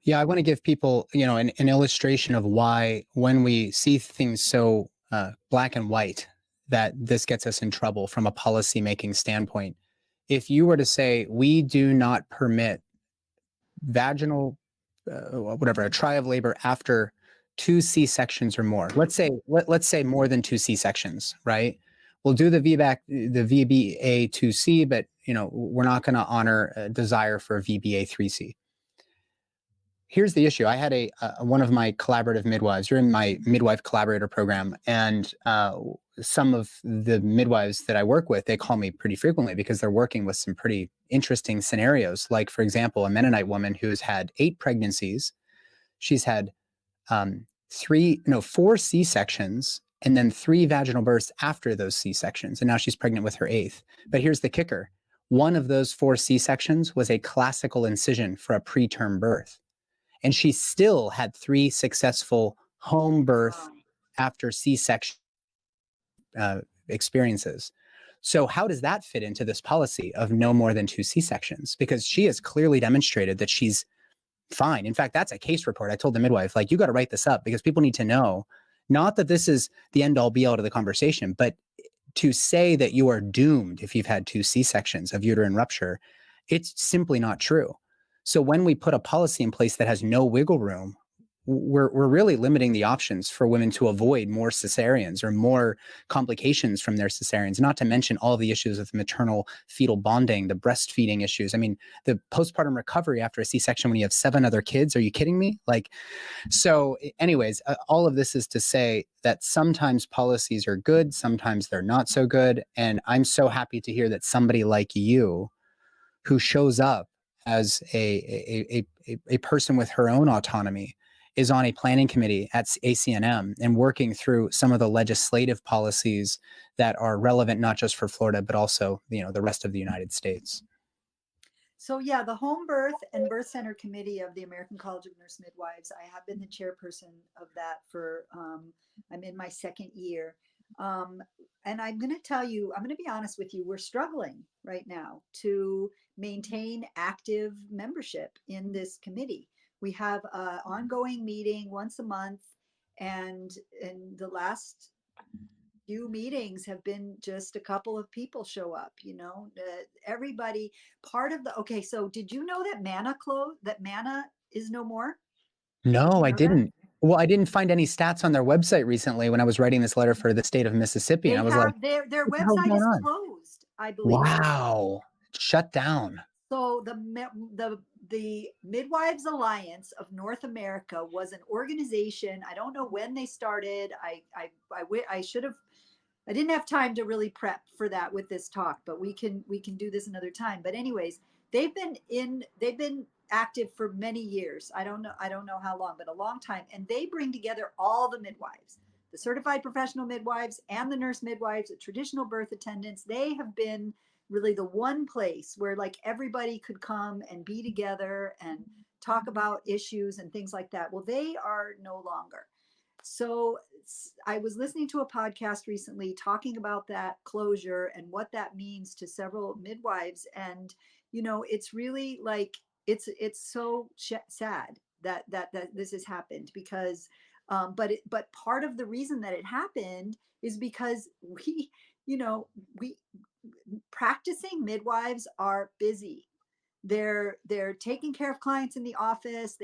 Yeah, I want to give people, you know, an illustration of why, when we see things so black and white, that this gets us in trouble from a policy-making standpoint. If you were to say, we do not permit vaginal, a try of labor after 2 C-sections or more. Let's say more than 2 C-sections, right? We'll do the VBA2C, but you know, we're not going to honor a desire for a VBA3C. Here's the issue. I had one of my collaborative midwives. You're in my midwife collaborator program, and some of the midwives that I work with, they call me pretty frequently because they're working with some pretty interesting scenarios. Like, for example, a Mennonite woman who's had 8 pregnancies. She's had 4 C-sections and then 3 vaginal births after those C-sections. And now she's pregnant with her 8th. But here's the kicker. One of those 4 C-sections was a classical incision for a preterm birth. And she still had 3 successful home birth after C-section experiences. So how does that fit into this policy of no more than 2 C-sections? Because she has clearly demonstrated that she's fine. In fact, that's a case report. I told the midwife, like, you got to write this up because people need to know, not that this is the end all be all to the conversation, but to say that you are doomed if you've had 2 C-sections of uterine rupture, it's simply not true. So when we put a policy in place that has no wiggle room, we're really limiting the options for women to avoid more cesareans or more complications from their cesareans, not to mention all the issues of maternal fetal bonding, the breastfeeding issues. I mean, the postpartum recovery after a C-section when you have 7 other kids, are you kidding me? Like, so anyways, all of this is to say that sometimes policies are good, sometimes they're not so good. And I'm so happy to hear that somebody like you, who shows up as a person with her own autonomy, is on a planning committee at CNM and working through some of the legislative policies that are relevant not just for Florida, but also, you know, the rest of the United States. So yeah, the Home Birth and Birth Center Committee of the American College of Nurse Midwives. I have been the chairperson of that for, I'm in my second year. Um, and I'm going to tell you, I'm going to be honest with you, we're struggling right now to maintain active membership in this committee. We have an ongoing meeting once a month, and in the last few meetings have been just a couple of people show up, everybody part of the, okay, so did you know that manna is no more? Did No, you I know that? didn't. Well, I didn't find any stats on their website recently when I was writing this letter for the state of Mississippi. And They I was like, have their what the hell is website going is on? closed, I believe. Wow. Shut down. So the Midwives Alliance of North America was an organization. I don't know when they started. I should have, I didn't have time to really prep for that with this talk, but we can do this another time. But anyways, they've been active for many years. I don't know how long, but a long time. And they bring together all the midwives, the certified professional midwives and the nurse midwives, the traditional birth attendants. They have been really the one place where like everybody could come and be together and talk about issues and things like that. Well, they are no longer. So I was listening to a podcast recently talking about that closure and what that means to several midwives. And, it's really like, it's so sad that this has happened because, but part of the reason that it happened is because you know, we practicing midwives are busy. They're taking care of clients in the office.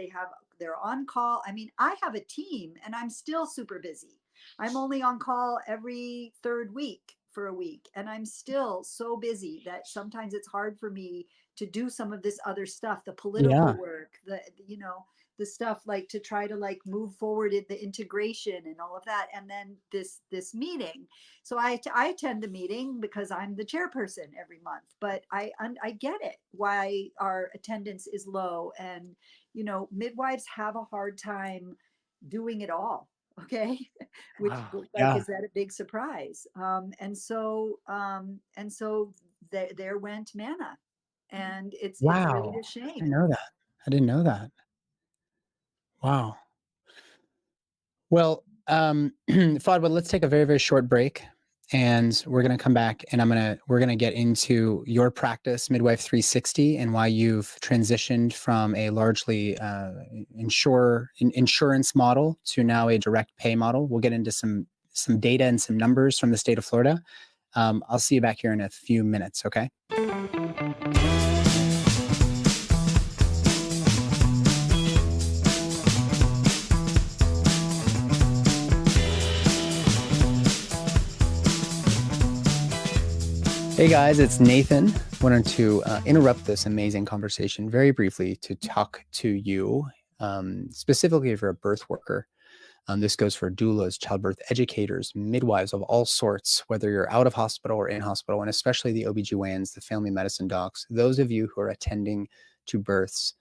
They're on call. I mean, I have a team and I'm still super busy. I'm only on call every third week for a week, and I'm still so busy that sometimes it's hard for me to do some of this other stuff, the political Yeah. work, the stuff like to try to like move forward in the integration and all of that, and then this meeting. So I attend the meeting because I'm the chairperson every month, but I get it why our attendance is low, and midwives have a hard time doing it all. Okay, which Wow. like, Yeah. is that a big surprise? And so there went manna, and it's really Wow. a I didn't shame. know that. I didn't know that. Wow. Well, Fadwa, let's take a very, very short break, and we're going to come back, and we're going to get into your practice, Midwife 360, and why you've transitioned from a largely insurance model to now a direct pay model. We'll get into some data and some numbers from the state of Florida. I'll see you back here in a few minutes. Okay. Hey guys, it's Nathan. Wanted to interrupt this amazing conversation very briefly to talk to you, specifically if you're a birth worker. This goes for doulas, childbirth educators, midwives of all sorts, whether you're out of hospital or in hospital, and especially the OBGYNs, the family medicine docs, those of you who are attending to births.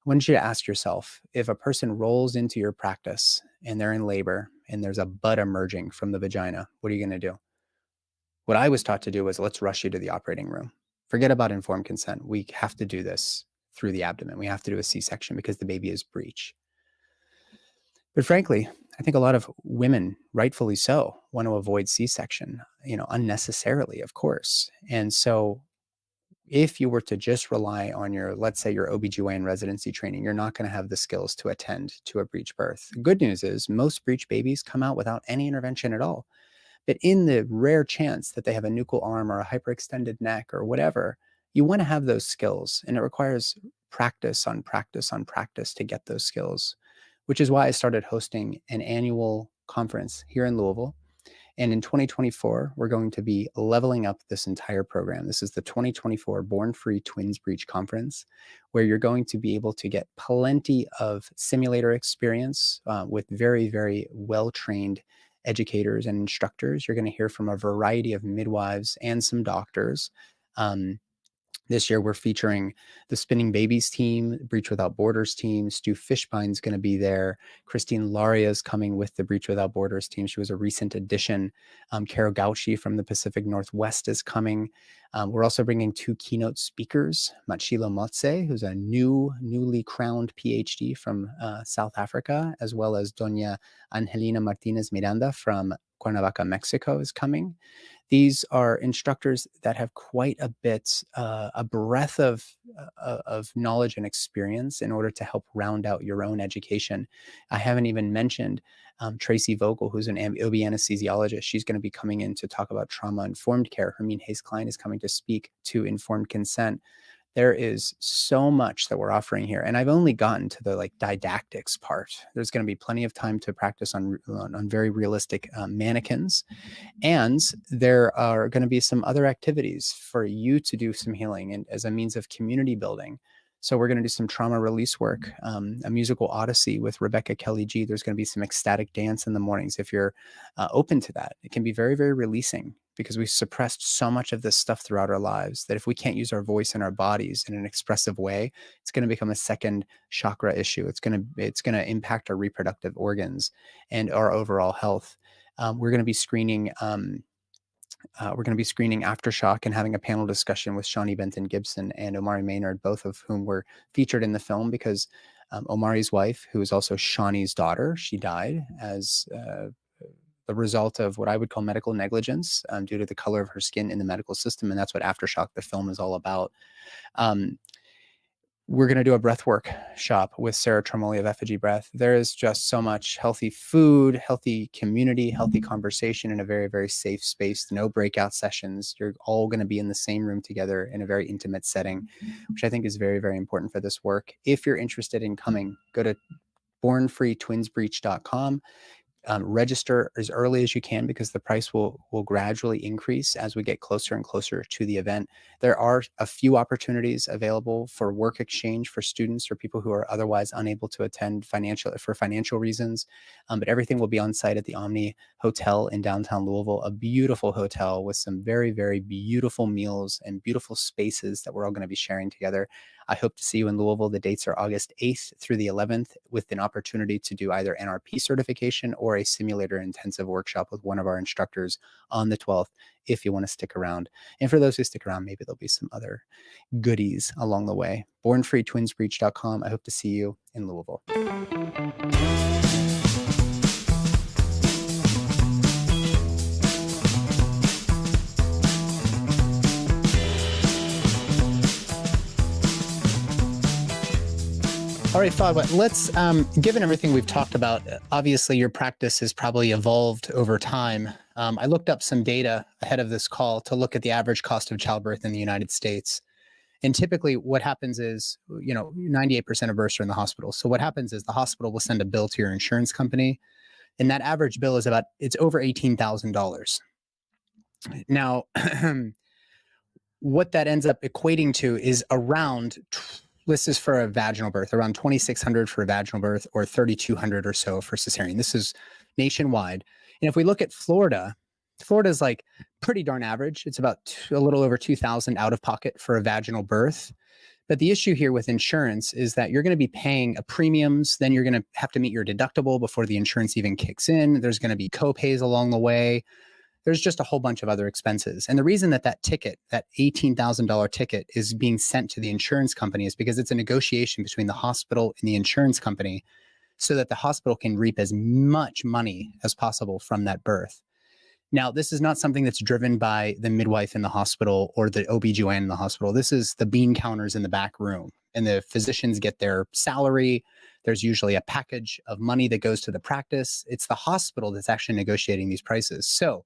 I want you to ask yourself, if a person rolls into your practice and they're in labor and there's a bud emerging from the vagina, what are you going to do? What I was taught to do was, let's rush you to the operating room. Forget about informed consent. We have to do this through the abdomen. We have to do a C-section because the baby is breech. But frankly, I think a lot of women, rightfully so, want to avoid C-section, unnecessarily, of course. And so if you were to just rely on let's say your OBGYN residency training, you're not going to have the skills to attend to a breech birth. The good news is most breech babies come out without any intervention at all. But in the rare chance that they have a nuchal arm or a hyperextended neck or whatever, you want to have those skills. And it requires practice on practice on practice to get those skills, which is why I started hosting an annual conference here in Louisville. And in 2024, we're going to be leveling up this entire program. This is the 2024 Born Free Twins-Breech Conference, where you're going to be able to get plenty of simulator experience with very, very well-trained educators and instructors. You're going to hear from a variety of midwives and some doctors. This year, we're featuring the Spinning Babies team, Breech Without Borders team. Stu Fishbine's going to be there. Christine Laria is coming with the Breech Without Borders team. She was a recent addition. Karo Gauchi from the Pacific Northwest is coming. We're also bringing 2 keynote speakers, Machilo Motse, who's a newly crowned PhD from South Africa, as well as Doña Angelina Martinez Miranda from Cuernavaca, Mexico is coming. These are instructors that have quite a bit, a breadth of knowledge and experience in order to help round out your own education. I haven't even mentioned Tracy Vogel, who's an OB anesthesiologist. She's going to be coming in to talk about trauma-informed care. Hermine Hayes-Klein is coming to speak to informed consent. There is so much that we're offering here. And I've only gotten to the didactics part. There's going to be plenty of time to practice on very realistic mannequins. And there are going to be some other activities for you to do some healing and as a means of community building. So we're going to do some trauma release work, a musical odyssey with Rebecca Kelly G. There's going to be some ecstatic dance in the mornings. If you're open to that, it can be very, very releasing because we've suppressed so much of this stuff throughout our lives that if we can't use our voice and our bodies in an expressive way, it's going to become a second chakra issue. It's going to impact our reproductive organs and our overall health. We're going to be screening Aftershock and having a panel discussion with Shawnee Benton Gibson and Omari Maynard, both of whom were featured in the film because Omari's wife, who is also Shawnee's daughter, she died as the result of what I would call medical negligence due to the color of her skin in the medical system. And that's what Aftershock, the film, is all about. We're going to do a breathwork shop with Sarah Tremoli of Effigy Breath. There is just so much healthy food, healthy community, healthy conversation in a very, very safe space. No breakout sessions. You're all going to be in the same room together in a very intimate setting, which I think is very, very important for this work. If you're interested in coming, go to bornfreetwinsbreech.com. Register as early as you can because the price will gradually increase as we get closer and closer to the event. There are a few opportunities available for work exchange for students or people who are otherwise unable to attend for financial reasons, but everything will be on site at the Omni Hotel in downtown Louisville, a beautiful hotel with some very, very beautiful meals and beautiful spaces that we're all going to be sharing together. I hope to see you in Louisville. The dates are August 8th through the 11th with an opportunity to do either NRP certification or a simulator intensive workshop with one of our instructors on the 12th if you want to stick around. And for those who stick around, maybe there'll be some other goodies along the way. BornFreeTwinsBreech.com. I hope to see you in Louisville. All right, Fadwah, let's, given everything we've talked about, obviously your practice has probably evolved over time. I looked up some data ahead of this call to look at the average cost of childbirth in the United States. And typically what happens is, 98% of births are in the hospital. So what happens is the hospital will send a bill to your insurance company, and that average bill is it's over $18,000. Now, what that ends up equating to is around this is for a vaginal birth, around $2,600 for a vaginal birth or $3,200 or so for cesarean. This is nationwide. And if we look at Florida, Florida's like pretty darn average. It's about a little over $2,000 out of pocket for a vaginal birth. But the issue here with insurance is that you're going to be paying premiums. Then you're going to have to meet your deductible before the insurance even kicks in. There's going to be co-pays along the way. There's just a whole bunch of other expenses. And the reason that ticket, that $18,000 ticket is being sent to the insurance company is because it's a negotiation between the hospital and the insurance company so that the hospital can reap as much money as possible from that birth. Now, this is not something that's driven by the midwife in the hospital or the OB/GYN in the hospital. This is the bean counters in the back room, and the physicians get their salary. There's usually a package of money that goes to the practice. It's the hospital that's actually negotiating these prices. So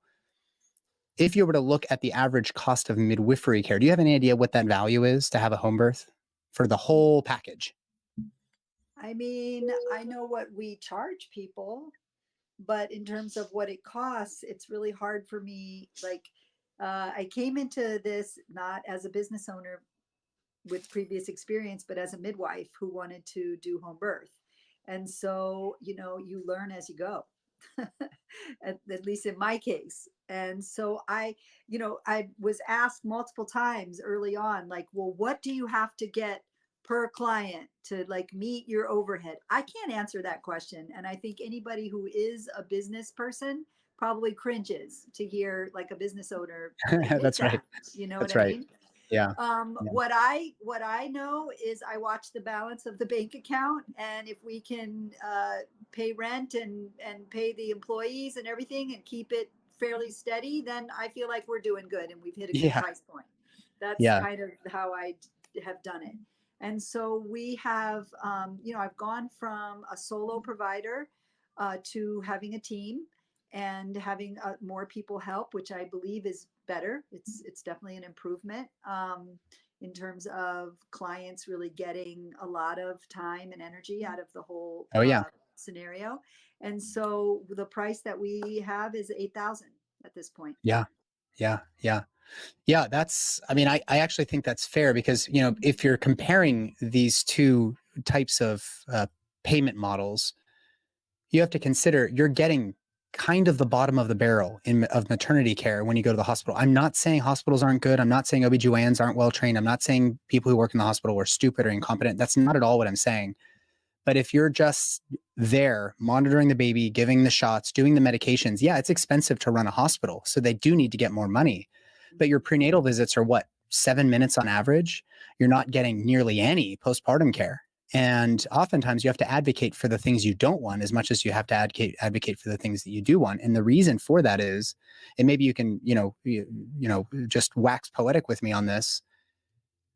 if you were to look at the average cost of midwifery care, do you have any idea what that value is to have a home birth for the whole package? I mean, I know what we charge people, but in terms of what it costs, it's really hard for me. I came into this not as a business owner with previous experience, but as a midwife who wanted to do home birth. And so, you learn as you go. at least in my case. And so I was asked multiple times early on, like, well, what do you have to get per client to like meet your overhead? I can't answer that question. And I think anybody who is a business person probably cringes to hear like a business owner admit That's right. that. You know what That's I right. mean? Yeah. Yeah. What I know is I watch the balance of the bank account, and if we can pay rent and pay the employees and everything and keep it fairly steady, then I feel like we're doing good and we've hit a good Yeah. price point. That's Yeah. kind of how I have done it. And so we have, I've gone from a solo provider to having a team and having more people help, which I believe is better. It's definitely an improvement in terms of clients really getting a lot of time and energy out of the whole Oh yeah. scenario. And so the price that we have is 8,000 at this point. Yeah. Yeah. Yeah. Yeah. I mean, I actually think that's fair because, if you're comparing these two types of payment models, you have to consider you're getting kind of the bottom of the barrel of maternity care when you go to the hospital. I'm not saying hospitals aren't good. I'm not saying OBGYNs aren't well trained. I'm not saying people who work in the hospital are stupid or incompetent. That's not at all what I'm saying. But if you're just there monitoring the baby, giving the shots, doing the medications, yeah, it's expensive to run a hospital. So they do need to get more money. But your prenatal visits are what, 7 minutes on average? You're not getting nearly any postpartum care. And oftentimes you have to advocate for the things you don't want as much as you have to advocate for the things that you do want. And the reason for that is, and maybe you can, just wax poetic with me on this,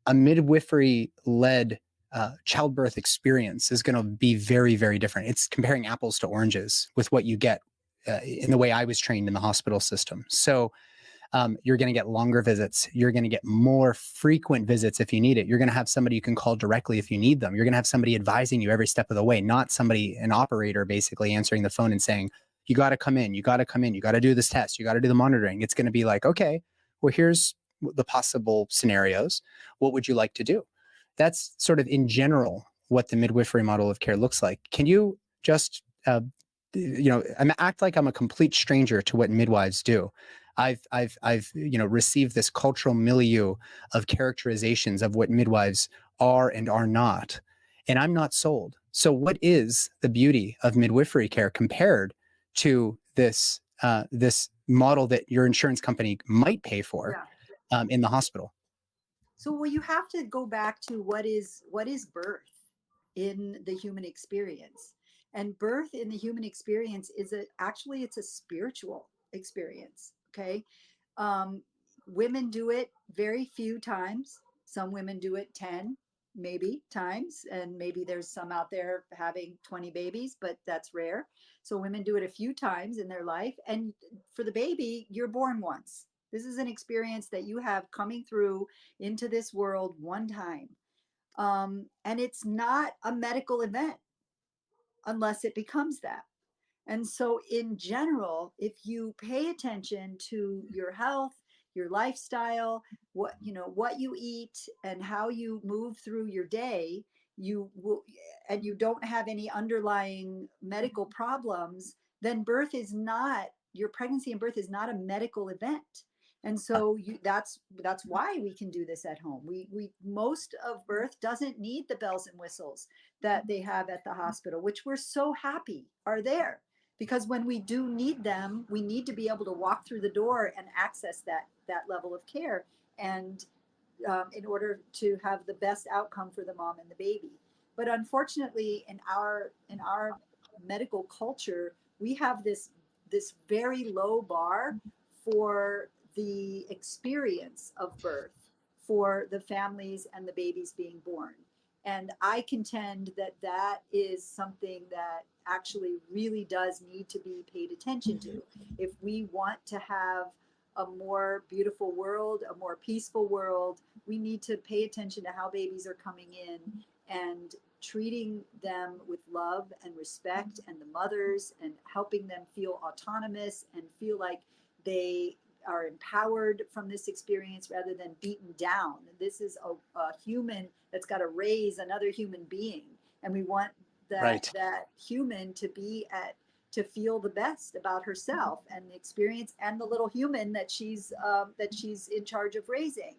a midwifery led childbirth experience is going to be very, very different. It's comparing apples to oranges with what you get in the way I was trained in the hospital system. So you're going to get longer visits. You're going to get more frequent visits if you need it. You're going to have somebody you can call directly if you need them. You're going to have somebody advising you every step of the way, not an operator basically answering the phone and saying, you got to come in, you got to come in, you got to do this test, you got to do the monitoring. It's going to be like, okay, well, here's the possible scenarios. What would you like to do? That's sort of in general what the midwifery model of care looks like. Can you just, act like I'm a complete stranger to what midwives do? I've received this cultural milieu of characterizations of what midwives are and are not, and I'm not sold. So what is the beauty of midwifery care compared to this model that your insurance company might pay for in the hospital? So, well, you have to go back to what is birth in the human experience. And birth in the human experience is actually it's a spiritual experience. Okay. Um, Women do it very few times. Some women do it 10 maybe times, and maybe there's some out there having 20 babies, but that's rare. So women do it a few times in their life. And for the baby, you're born once. This is an experience that you have coming through into this world one time. And it's not a medical event unless it becomes that. And so, in general, if you pay attention to your health, your lifestyle, what you eat, and how you move through your day, you will, and you don't have any underlying medical problems, then your pregnancy and birth is not a medical event. And so that's why we can do this at home. We most of birth doesn't need the bells and whistles that they have at the hospital, which we're so happy are there, because when we do need them, we need to be able to walk through the door and access that level of care, and in order to have the best outcome for the mom and the baby. But unfortunately, in our medical culture, we have this very low bar for the experience of birth for the families and the babies being born. And I contend that that is something that actually really does need to be paid attention to. If we want to have a more beautiful world, a more peaceful world, we need to pay attention to how babies are coming in and treating them with love and respect, and the mothers, and helping them feel autonomous and feel like they are empowered from this experience rather than beaten down. This is a human that's got to raise another human being, and we want Right. that human to be at to feel the best about herself and the experience and the little human that she's in charge of raising.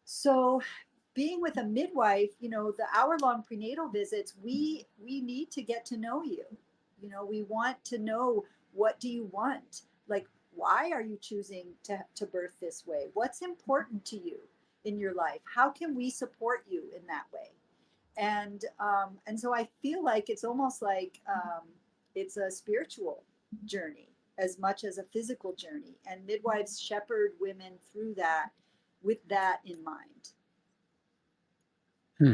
So being with a midwife, you know, the hour-long prenatal visits, we need to get to know you. You know, we want to know, what do you want? Like, why are you choosing to birth this way? What's important to you in your life? How can we support you in that way? And so I feel like it's almost like it's a spiritual journey as much as a physical journey, and midwives shepherd women through that with that in mind. Hmm.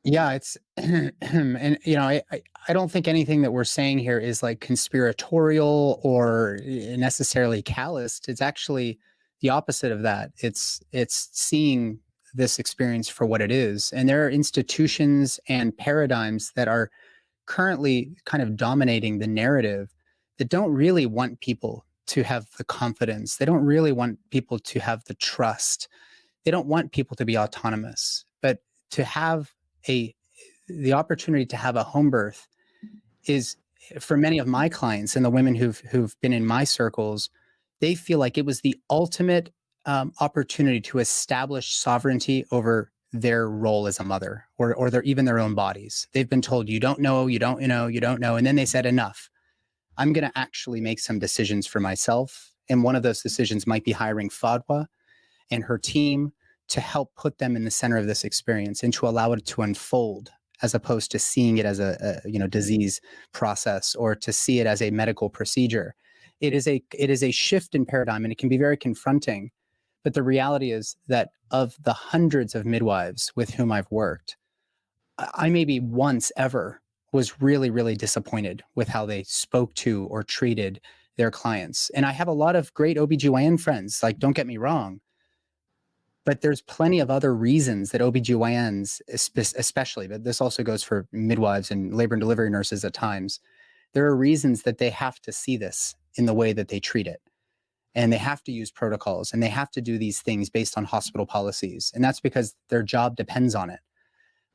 Yeah, it's and you know, I don't think anything that we're saying here is like conspiratorial or necessarily calloused. It's actually the opposite of that. It's seeing this experience for what it is. And there are institutions and paradigms that are currently kind of dominating the narrative that don't really want people to have the confidence. They don't really want people to have the trust. They don't want people to be autonomous. But to have the opportunity to have a home birth is, for many of my clients and the women who've been in my circles, they feel like it was the ultimate opportunity to establish sovereignty over their role as a mother, or even their own bodies. They've been told, you don't know, you don't know, you don't know. And then they said, enough. I'm going to actually make some decisions for myself. And one of those decisions might be hiring Fadwah and her team to help put them in the center of this experience and to allow it to unfold, as opposed to seeing it as a disease process or to see it as a medical procedure. It is a shift in paradigm, and it can be very confronting. But the reality is that of the hundreds of midwives with whom I've worked, I maybe once ever was really, really disappointed with how they spoke to or treated their clients. And I have a lot of great OBGYN friends, like, don't get me wrong, but there's plenty of other reasons that OBGYNs, especially, but this also goes for midwives and labor and delivery nurses at times, there are reasons that they have to see this in the way that they treat it. And they have to use protocols, and they have to do these things based on hospital policies. And that's because their job depends on it.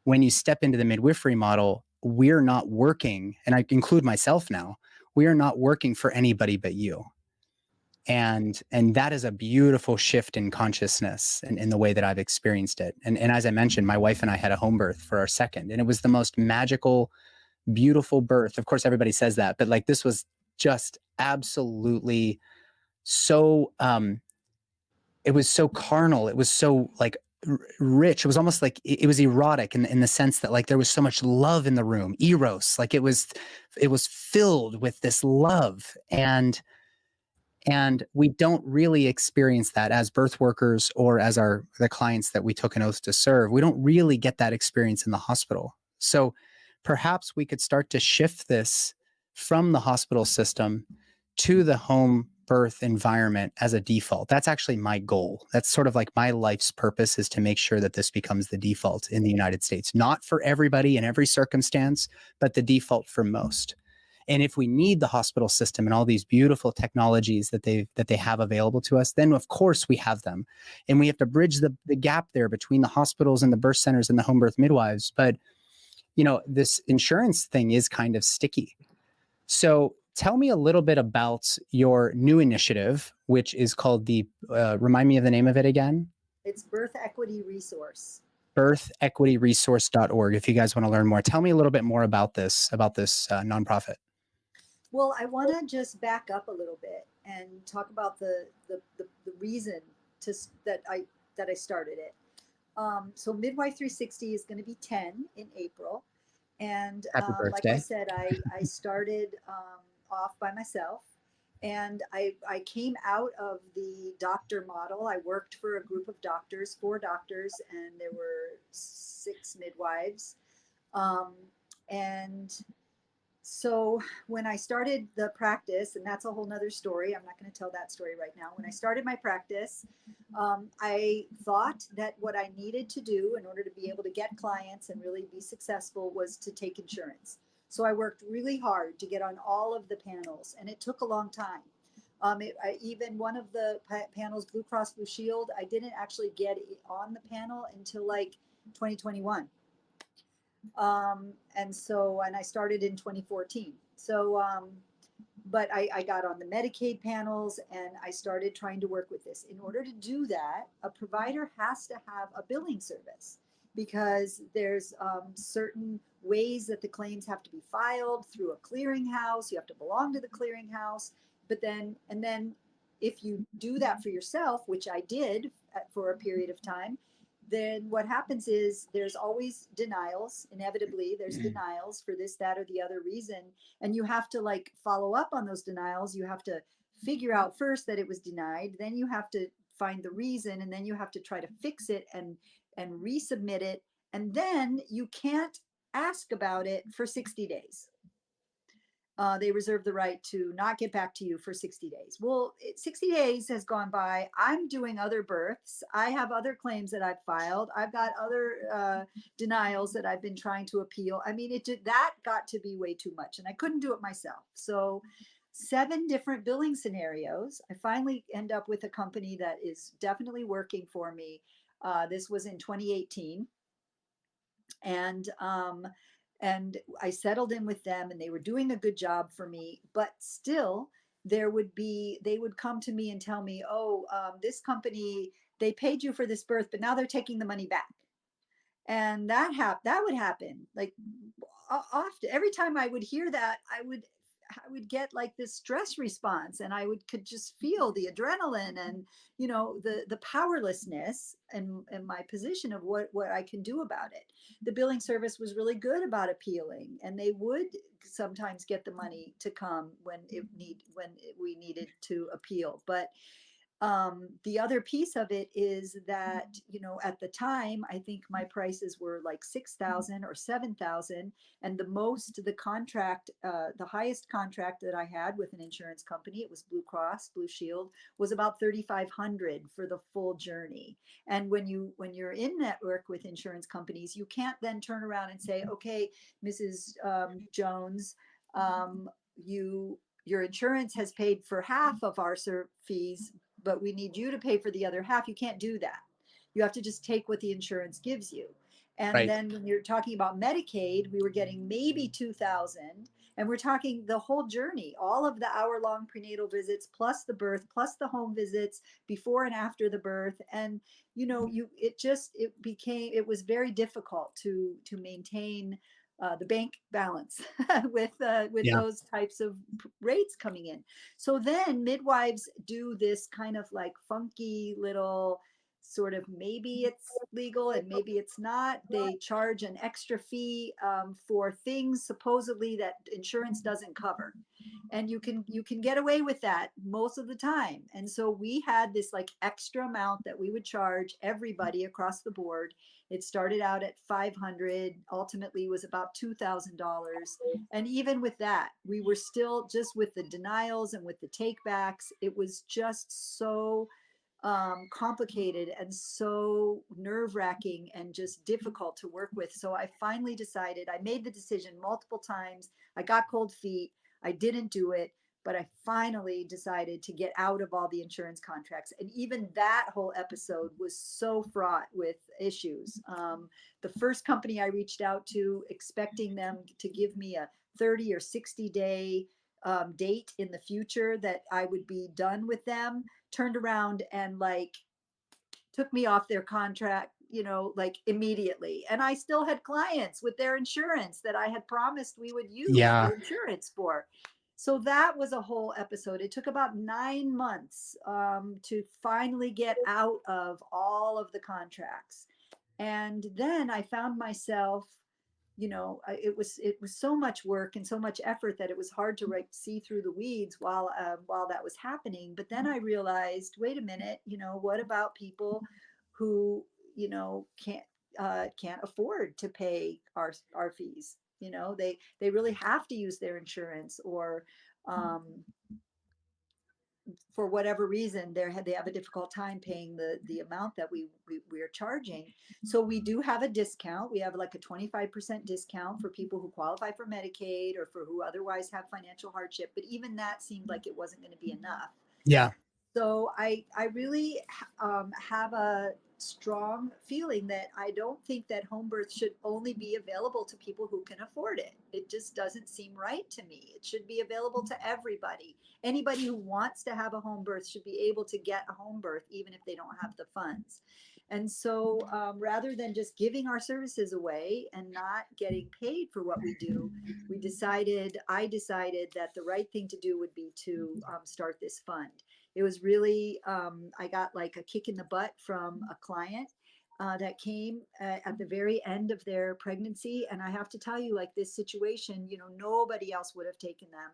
When you step into the midwifery model, we're not working, and I include myself now, we are not working for anybody but you. And that is a beautiful shift in consciousness and in the way that I've experienced it. And as I mentioned, my wife and I had a home birth for our second, and it was the most magical, beautiful birth. Of course, everybody says that, but like, this was just absolutely so, it was so carnal. It was so like rich. It was almost like it was erotic in the sense that like there was so much love in the room, eros, like it was filled with this love. And we don't really experience that as birth workers or as the clients that we took an oath to serve. We don't really get that experience in the hospital. So perhaps we could start to shift this from the hospital system to the home birth environment as a default. That's actually my goal. That's sort of like my life's purpose, is to make sure that this becomes the default in the United States. Not for everybody in every circumstance, but the default for most. And if we need the hospital system and all these beautiful technologies that they have available to us, then of course we have them. And we have to bridge the gap there between the hospitals and the birth centers and the home birth midwives. But, you know, this insurance thing is kind of sticky. So tell me a little bit about your new initiative, which is called remind me of the name of it again. It's Birth Equity Resource. birthequityresource.org. If you guys want to learn more, tell me a little bit more about this nonprofit. Well, I want to just back up a little bit and talk about the reason that I started it. So Midwife 360 is going to be 10 in April. And Happy birthday. like I said, I started off by myself, and I came out of the doctor model. I worked for a group of doctors, 4 doctors, and there were 6 midwives. And so when I started the practice, and that's a whole nother story, I'm not going to tell that story right now. When I started my practice, I thought that what I needed to do in order to be able to get clients and really be successful was to take insurance. So I worked really hard to get on all of the panels, and it took a long time. Even one of the panels, Blue Cross Blue Shield, I didn't actually get on the panel until like 2021. And I started in 2014. But I got on the Medicaid panels and I started trying to work with this. In order to do that, a provider has to have a billing service because there's certain ways that the claims have to be filed through a clearinghouse. You have to belong to the clearinghouse. And then if you do that for yourself, which I did for a period of time, then what happens is there's always denials. Inevitably, there's denials for this, that, or the other reason. And you have to like follow up on those denials. You have to figure out first that it was denied. Then you have to find the reason, and then you have to try to fix it and resubmit it. And then you can't ask about it for 60 days. They reserve the right to not get back to you for 60 days. Well, 60 days has gone by. I'm doing other births. I have other claims that I've filed. I've got other denials that I've been trying to appeal. I mean, that got to be way too much, and I couldn't do it myself. So 7 different billing scenarios. I finally end up with a company that is definitely working for me. This was in 2018. And I settled in with them and they were doing a good job for me, but still they would come to me and tell me, oh, this company, they paid you for this birth, but now they're taking the money back. And that would happen like often. Every time I would hear that, I would get like this stress response, and could just feel the adrenaline and the powerlessness and my position of what I can do about it. The billing service was really good about appealing, and they would sometimes get the money to come when we needed to appeal. But the other piece of it is that, at the time, I think my prices were like 6,000 or 7,000. And the highest contract that I had with an insurance company, it was Blue Cross Blue Shield, was about 3,500 for the full journey. And when you're in network with insurance companies, you can't then turn around and say, okay, Mrs. Jones, your insurance has paid for half of our fees, but we need you to pay for the other half. You can't do that. You have to just take what the insurance gives you. And Right. then when you're talking about Medicaid, we were getting maybe 2,000, and we're talking the whole journey, all of the hour-long prenatal visits, plus the birth, plus the home visits before and after the birth. And it was very difficult to maintain the bank balance with Yeah. those types of rates coming in. So then midwives do this kind of like funky little sort of, maybe it's legal and maybe it's not. They charge an extra fee for things supposedly that insurance doesn't cover. And you can get away with that most of the time. And so we had this like extra amount that we would charge everybody across the board. It started out at 500, ultimately was about $2,000. And even with that, we were still, just with the denials and with the takebacks, it was just so complicated and so nerve-wracking and just difficult to work with. So I finally decided, I made the decision multiple times. I got cold feet. I didn't do it, but I finally decided to get out of all the insurance contracts. And even that whole episode was so fraught with issues. The first company I reached out to, expecting them to give me a 30 or 60-day date in the future that I would be done with them, turned around and like took me off their contract, like immediately. And I still had clients with their insurance that I had promised we would use Yeah. the insurance for. So that was a whole episode. It took about 9 months to finally get out of all of the contracts. And then I found myself, it was so much work and so much effort that it was hard to see through the weeds while that was happening. But then I realized, wait a minute, what about people who can't afford to pay our fees? They really have to use their insurance, or for whatever reason they have a difficult time paying the amount that we are charging. So we do have a discount. We have like a 25% discount for people who qualify for Medicaid or for who otherwise have financial hardship, but even that seemed like it wasn't going to be enough. Yeah. So I really have strong feeling that I don't think that home birth should only be available to people who can afford it. It just doesn't seem right to me. It should be available to everybody. Anybody who wants to have a home birth should be able to get a home birth, even if they don't have the funds. And so rather than just giving our services away and not getting paid for what we do, I decided that the right thing to do would be to start this fund. It was really, I got like a kick in the butt from a client that came at the very end of their pregnancy. And I have to tell you, like this situation, nobody else would have taken them.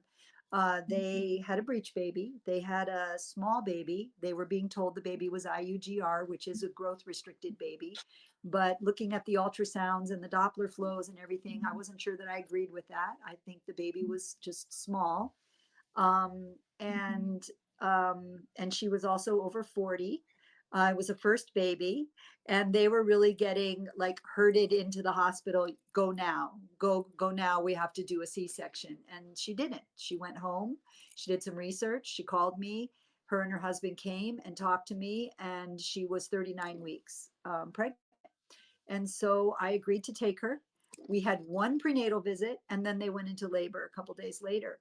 They had a breech baby. They had a small baby. They were being told the baby was IUGR, which is a growth restricted baby. But looking at the ultrasounds and the Doppler flows and everything, I wasn't sure that I agreed with that. I think the baby was just small. Um, and and she was also over 40. It was a first baby, and they were really getting like herded into the hospital. Go now, go now. We have to do a C-section, and she didn't. She went home. She did some research. She called me. Her and her husband came and talked to me, and she was 39 weeks pregnant. And so I agreed to take her. We had one prenatal visit, and then they went into labor a couple days later.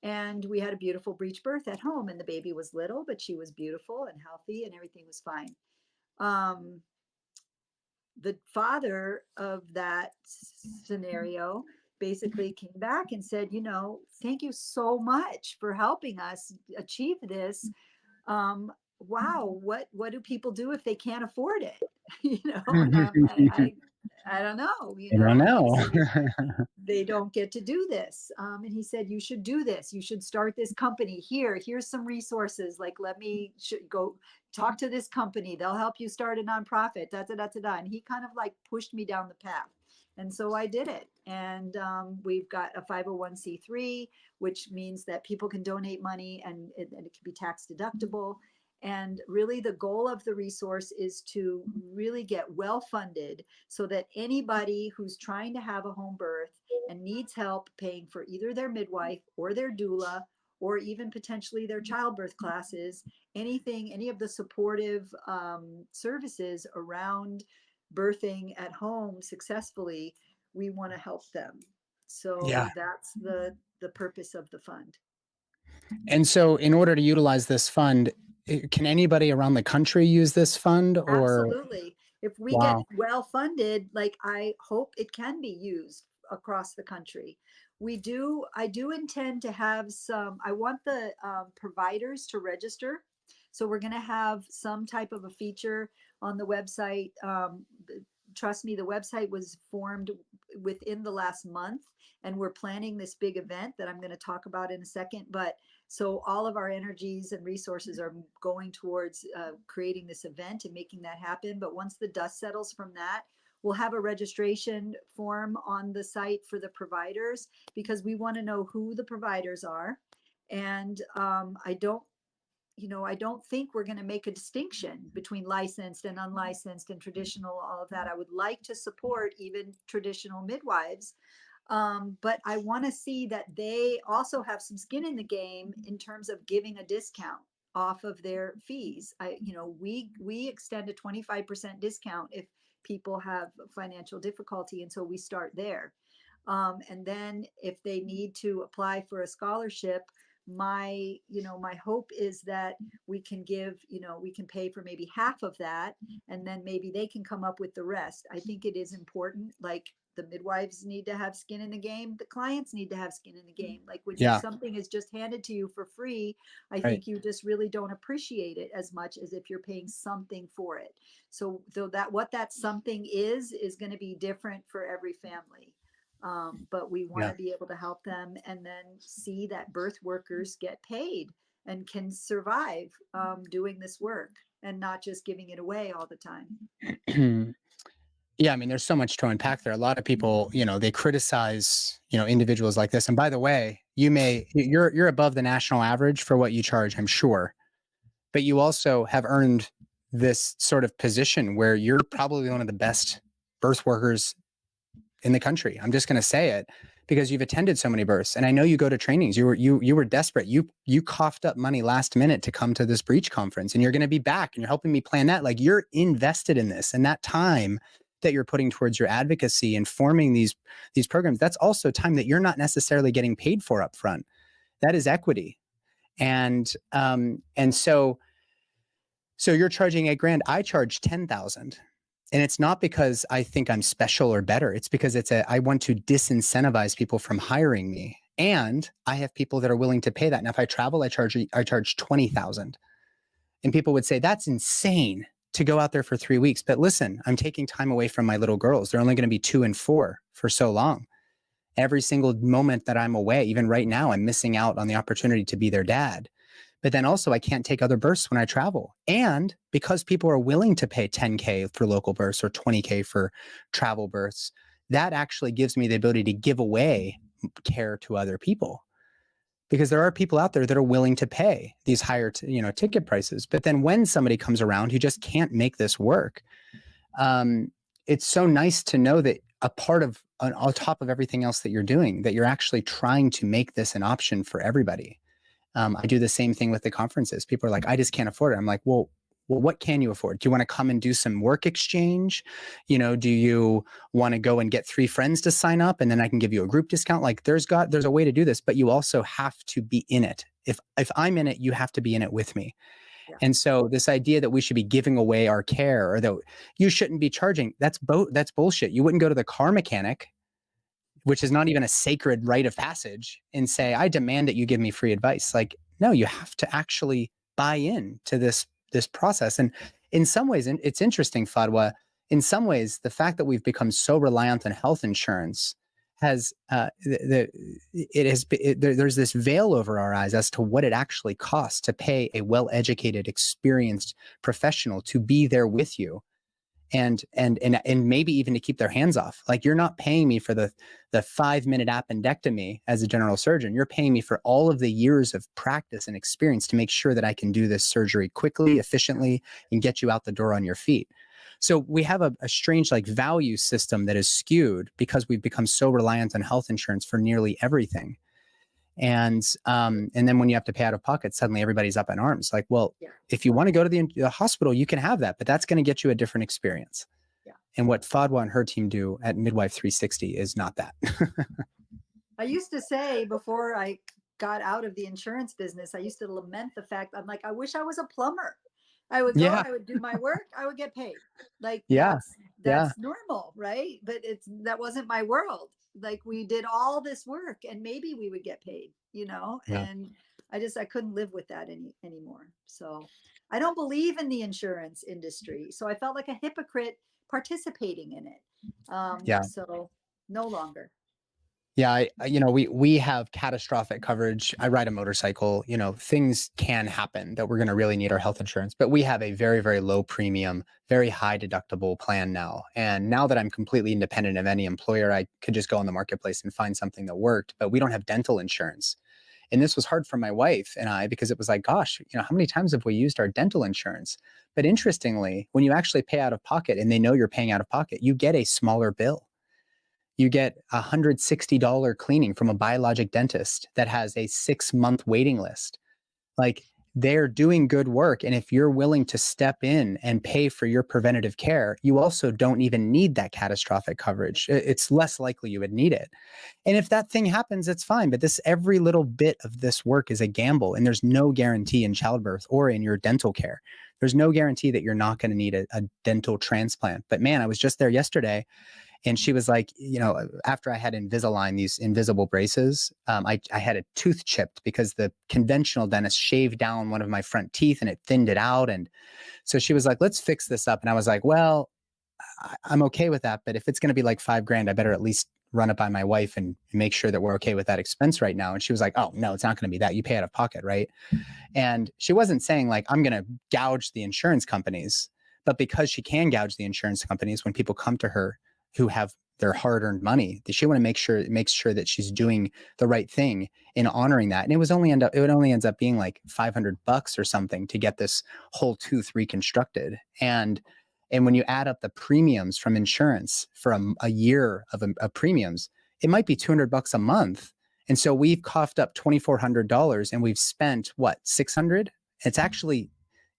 And we had a beautiful breech birth at home, and the baby was little, but she was beautiful and healthy, and everything was fine. The father of that scenario basically came back and said, thank you so much for helping us achieve this. Wow, what do people do if they can't afford it? And I don't know. I don't He know. said they don't get to do this. And he said, you should do this. You should start this company here. Here's some resources. Like, let me go talk to this company. They'll help you start a nonprofit. Da, da, da, da, da. And he kind of like pushed me down the path. And so I did it. And we've got a 501c3, which means that people can donate money and it can be tax deductible. And really the goal of the resource is to really get well funded so that anybody who's trying to have a home birth and needs help paying for either their midwife or their doula, or even potentially their childbirth classes, any of the supportive services around birthing at home successfully, we want to help them. So Yeah. that's the purpose of the fund. And so in order to utilize this fund, can anybody around the country use this fund or? Absolutely. If we get Wow. well funded, like I hope it can be used across the country. I do intend to have I want the providers to register. So we're going to have some type of a feature on the website. Trust me, the website was formed within the last month, and we're planning this big event that I'm going to talk about in a second. But so all of our energies and resources are going towards creating this event and making that happen. But once the dust settles from that, we'll have a registration form on the site for the providers, because we want to know who the providers are. And I don't think we're going to make a distinction between licensed and unlicensed and traditional, all of that. I would like to support even traditional midwives. But I want to see that they also have some skin in the game in terms of giving a discount off of their fees. We extend a 25% discount if people have financial difficulty. And so we start there. And then if they need to apply for a scholarship, my hope is that we can we can pay for maybe half of that, and then maybe they can come up with the rest. I think it is important, like the midwives need to have skin in the game, the clients need to have skin in the game. Like when Yeah. something is just handed to you for free, I Right. think you just really don't appreciate it as much as if you're paying something for it. So though that what that something is going to be different for every family. But we want Yeah. to be able to help them and then see that birth workers get paid and can survive doing this work and not just giving it away all the time. Yeah, I mean, there's so much to unpack there. A lot of people, they criticize, individuals like this. And by the way, you're above the national average for what you charge, I'm sure. But you also have earned this sort of position where you're probably one of the best birth workers in the country. I'm just going to say it because you've attended so many births. And I know you go to trainings. You were desperate. You coughed up money last minute to come to this breech conference, and you're going to be back and you're helping me plan that. Like, you're invested in this, and that time that you're putting towards your advocacy and forming these programs, that's also time that you're not necessarily getting paid for up front. That is equity. And so you're charging $8,000. I charge 10,000. And it's not because I think I'm special or better. It's because I want to disincentivize people from hiring me. And I have people that are willing to pay that. Now, if I travel, I charge 20,000. And people would say, that's insane to go out there for 3 weeks. But listen, I'm taking time away from my little girls. They're only going to be 2 and 4 for so long. Every single moment that I'm away, even right now, I'm missing out on the opportunity to be their dad. But then also, I can't take other births when I travel. And because people are willing to pay $10K for local births or $20K for travel births, that actually gives me the ability to give away care to other people. Because there are people out there that are willing to pay these higher ticket prices. But then when somebody comes around who just can't make this work, it's so nice to know that a part of, on top of everything else that you're doing, that you're actually trying to make this an option for everybody. I do the same thing with the conferences. People are like, I just can't afford it. I'm like, well, what can you afford? Do you want to come and do some work exchange? Do you want to go and get 3 friends to sign up and then I can give you a group discount? Like, there's a way to do this, but you also have to be in it. If I'm in it, you have to be in it with me. Yeah. And so this idea that we should be giving away our care, or that you shouldn't be charging, that's bullshit. You wouldn't go to the car mechanic, which is not even a sacred rite of passage, and say, I demand that you give me free advice. Like, no, you have to actually buy in to this process. And in some ways, and it's interesting, Fadwah, in some ways, the fact that we've become so reliant on health insurance has, there's this veil over our eyes as to what it actually costs to pay a well-educated, experienced professional to be there with you. And maybe even to keep their hands off. Like, you're not paying me for the 5-minute appendectomy as a general surgeon. You're paying me for all of the years of practice and experience to make sure that I can do this surgery quickly, efficiently, and get you out the door on your feet. So we have a strange value system that is skewed because we've become so reliant on health insurance for nearly everything. And then when you have to pay out of pocket, suddenly everybody's up in arms. Like, well, yeah, if you want to go to the hospital, you can have that, but that's going to get you a different experience. Yeah. And what Fadwah and her team do at Midwife 360 is not that. I used to say, before I got out of the insurance business, I used to lament the fact, I'm like, I wish I was a plumber. I would go, I would do my work, I would get paid. Like, that's normal, right? But that wasn't my world. Like, we did all this work and maybe we would get paid, and I couldn't live with that anymore. So I don't believe in the insurance industry. So I felt like a hypocrite participating in it. So no longer. Yeah, we have catastrophic coverage. I ride a motorcycle, things can happen that we're going to really need our health insurance, but we have a very, very low premium, very high deductible plan now. And now that I'm completely independent of any employer, I could just go on the marketplace and find something that worked, but we don't have dental insurance. And this was hard for my wife and I, because it was like, gosh, how many times have we used our dental insurance? But interestingly, when you actually pay out of pocket and they know you're paying out of pocket, you get a smaller bill. You get a $160 cleaning from a biologic dentist that has a 6-month waiting list. Like, they're doing good work. And if you're willing to step in and pay for your preventative care, you also don't even need that catastrophic coverage. It's less likely you would need it. And if that thing happens, it's fine. But every little bit of this work is a gamble. And there's no guarantee in childbirth or in your dental care. There's no guarantee that you're not going to need a dental transplant. But man, I was just there yesterday. And she was like, after I had Invisalign, these invisible braces, I had a tooth chipped because the conventional dentist shaved down one of my front teeth and it thinned it out. And so she was like, let's fix this up. And I was like, well, I'm okay with that. But if it's going to be like $5,000, I better at least run it by my wife and make sure that we're okay with that expense right now. And she was like, oh, no, it's not going to be that. You pay out of pocket, right? And she wasn't saying like, I'm going to gouge the insurance companies. But because she can gouge the insurance companies, when people come to her who have their hard-earned money, she want to make sure that she's doing the right thing in honoring that. And it would only ends up being like $500 or something to get this whole tooth reconstructed. And when you add up the premiums from insurance for a year of premiums, it might be $200 a month. And so we've coughed up $2,400 and we've spent what, $600? It's actually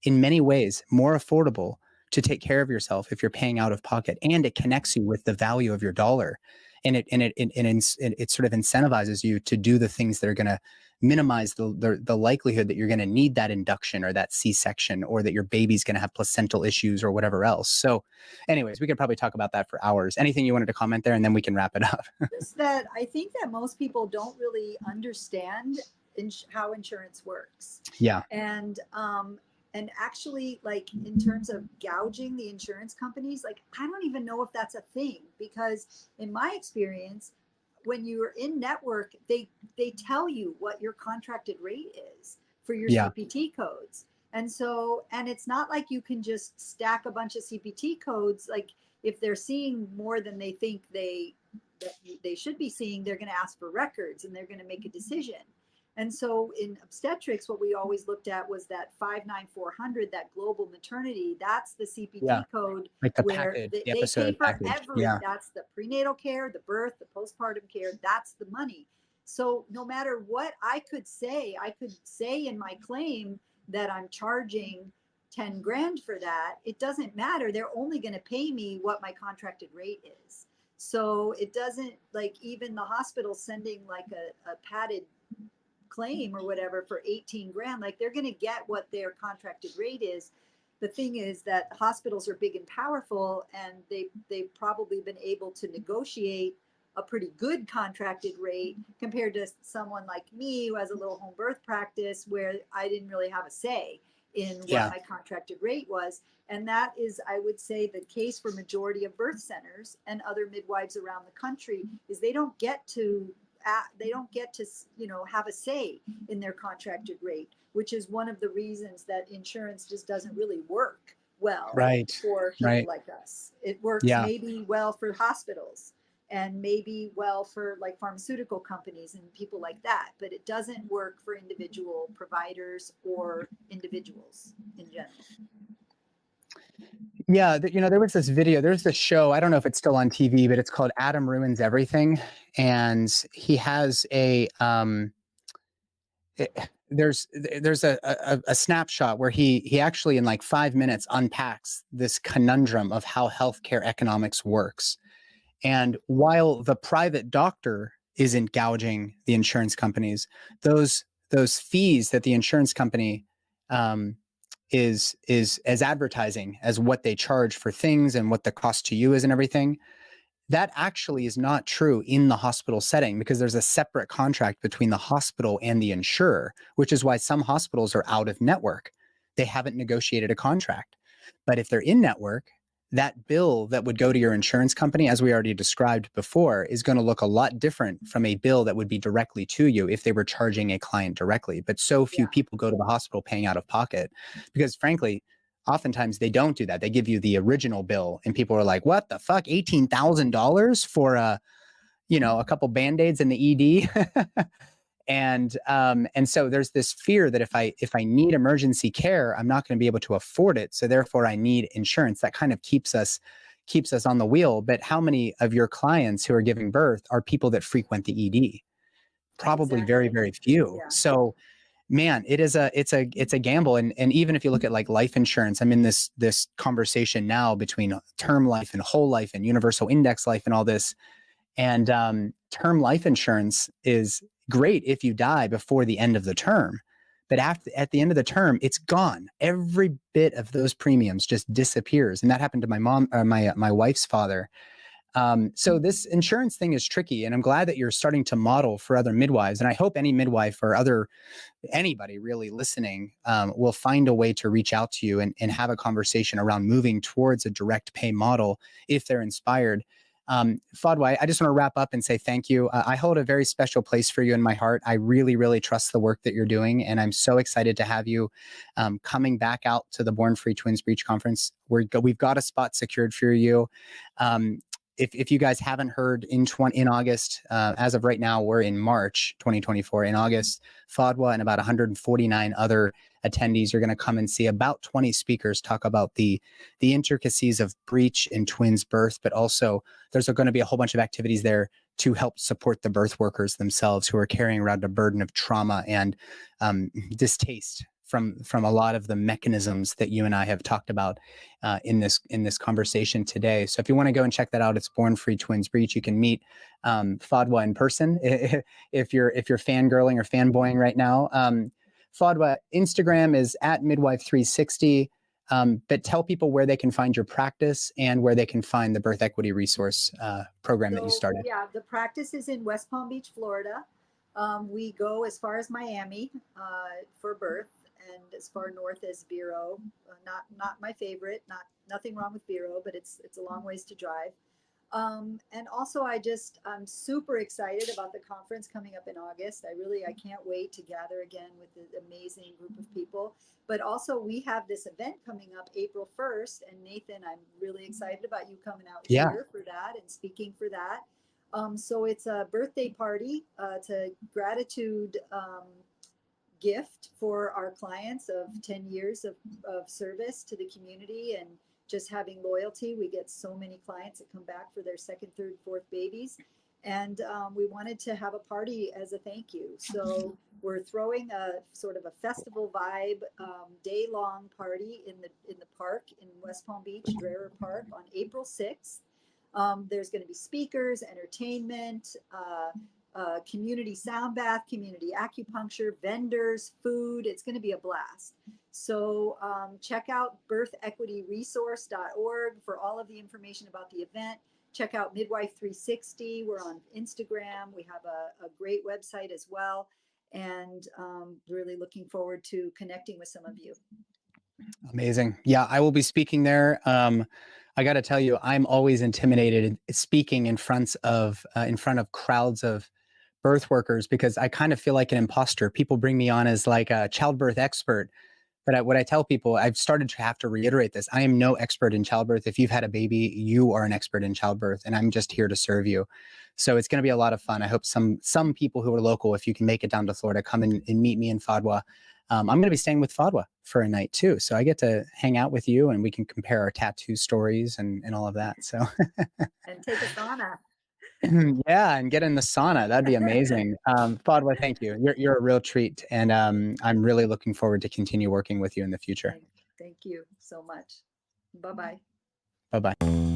in many ways more affordable to take care of yourself if you're paying out of pocket, and it connects you with the value of your dollar. And it sort of incentivizes you to do the things that are going to minimize the likelihood that you're going to need that induction or that C-section, or that your baby's going to have placental issues or whatever else. So anyways, we could probably talk about that for hours. Anything you wanted to comment there, and then we can wrap it up. Just that I think that most people don't really understand how insurance works. Yeah. And actually, like, in terms of gouging the insurance companies, like, I don't even know if that's a thing, because in my experience, when you're in network, they tell you what your contracted rate is for your CPT codes. And so, and it's not like you can just stack a bunch of CPT codes. Like, if they're seeing more than they think they should be seeing, they're going to ask for records and they're going to make a decision. And so in obstetrics, what we always looked at was that 59400, that global maternity. That's the CPT code, like the where package, they pay for every. That's the prenatal care, the birth, the postpartum care. That's the money. So no matter what I could say in my claim that I'm charging 10 grand for that. It doesn't matter. They're only going to pay me what my contracted rate is. So it doesn't, like, even the hospital sending like a padded claim or whatever for 18 grand, like, they're going to get what their contracted rate is. The thing is that hospitals are big and powerful, and they've probably been able to negotiate a pretty good contracted rate compared to someone like me who has a little home birth practice where I didn't really have a say in what my contracted rate was. And that is, I would say, the case for majority of birth centers and other midwives around the country, is they don't get to have a say in their contracted rate, which is one of the reasons that insurance just doesn't really work well for people like us. It works maybe well for hospitals and maybe well for like pharmaceutical companies and people like that, but it doesn't work for individual providers or individuals in general. Yeah, there was this video, there's this show, I don't know if it's still on TV, but it's called Adam Ruins Everything. And he has there's a snapshot where he actually in like 5 minutes unpacks this conundrum of how healthcare economics works. And while the private doctor isn't gouging the insurance companies, those fees that the insurance company is as advertising as what they charge for things and what the cost to you is and everything, that actually is not true in the hospital setting, because there's a separate contract between the hospital and the insurer, which is why some hospitals are out of network. They haven't negotiated a contract. But if they're in network, that bill that would go to your insurance company, as we already described before, is going to look a lot different from a bill that would be directly to you if they were charging a client directly. But so few people go to the hospital paying out of pocket, because frankly, oftentimes they don't do that. They give you the original bill and people are like, what the fuck, $18,000 for a couple Band-Aids in the ED? And so there's this fear that if I need emergency care, I'm not going to be able to afford it. So therefore I need insurance. That kind of keeps us on the wheel. But how many of your clients who are giving birth are people that frequent the ED? Probably very, very few. Yeah. So man, it's a gamble. And even if you look at like life insurance, I'm in this conversation now between term life and whole life and universal index life and all this. And term life insurance is great if you die before the end of the term, but at the end of the term, it's gone. Every bit of those premiums just disappears, and that happened to my mom, my wife's father. So this insurance thing is tricky, and I'm glad that you're starting to model for other midwives. And I hope any midwife or anybody really listening will find a way to reach out to you and have a conversation around moving towards a direct pay model if they're inspired. Fadwah, I just want to wrap up and say thank you. I hold a very special place for you in my heart. I really, really trust the work that you're doing, and I'm so excited to have you coming back out to the Born Free Twins-Breech Conference. We've got a spot secured for you. If you guys haven't heard, in August, as of right now, we're in March 2024. In August, Fadwah and about 149 other attendees are going to come and see about 20 speakers talk about the intricacies of breech and twins birth, but also there's going to be a whole bunch of activities there to help support the birth workers themselves who are carrying around a burden of trauma and distaste from a lot of the mechanisms that you and I have talked about in this conversation today. So if you want to go and check that out, it's Born Free Twins-Breech. You can meet Fadwah in person if you're fangirling or fanboying right now. Fadwah, Instagram is at Midwife360. But tell people where they can find your practice and where they can find the birth equity resource program that you started. Yeah, the practice is in West Palm Beach, Florida. We go as far as Miami for birth, and as far north as Vero. Not my favorite. Nothing wrong with Vero, but it's a long ways to drive. And also I'm super excited about the conference coming up in August. I can't wait to gather again with the amazing group of people. But also we have this event coming up April 1st. And Nathan, I'm really excited about you coming out here for that and speaking for that. So it's a birthday party. It's a gratitude gift for our clients of 10 years of service to the community and just having loyalty. We get so many clients that come back for their second, third, fourth babies. And we wanted to have a party as a thank you. So we're throwing a sort of a festival vibe, day-long party in the park in West Palm Beach, Dreher Park, on April 6th. There's going to be speakers, entertainment, community sound bath, community acupuncture, vendors, food. It's going to be a blast. So check out birthequityresource.org for all of the information about the event. Check out Midwife 360. We're on Instagram. We have a great website as well. And really looking forward to connecting with some of you. Amazing. Yeah, I will be speaking there. I got to tell you, I'm always intimidated speaking in front of crowds of birth workers because I kind of feel like an imposter. People bring me on as like a childbirth expert. But what I tell people, I've started to have to reiterate this. I am no expert in childbirth. If you've had a baby, you are an expert in childbirth, and I'm just here to serve you. So it's going to be a lot of fun. I hope some people who are local, if you can make it down to Florida, come and meet me in Fadwah. I'm going to be staying with Fadwah for a night too. So I get to hang out with you and we can compare our tattoo stories and all of that. So and take a sauna. Yeah, and get in the sauna. That'd be amazing. Fadwah, thank you. You're a real treat. And I'm really looking forward to continue working with you in the future. Thank you so much. Bye-bye. Bye-bye.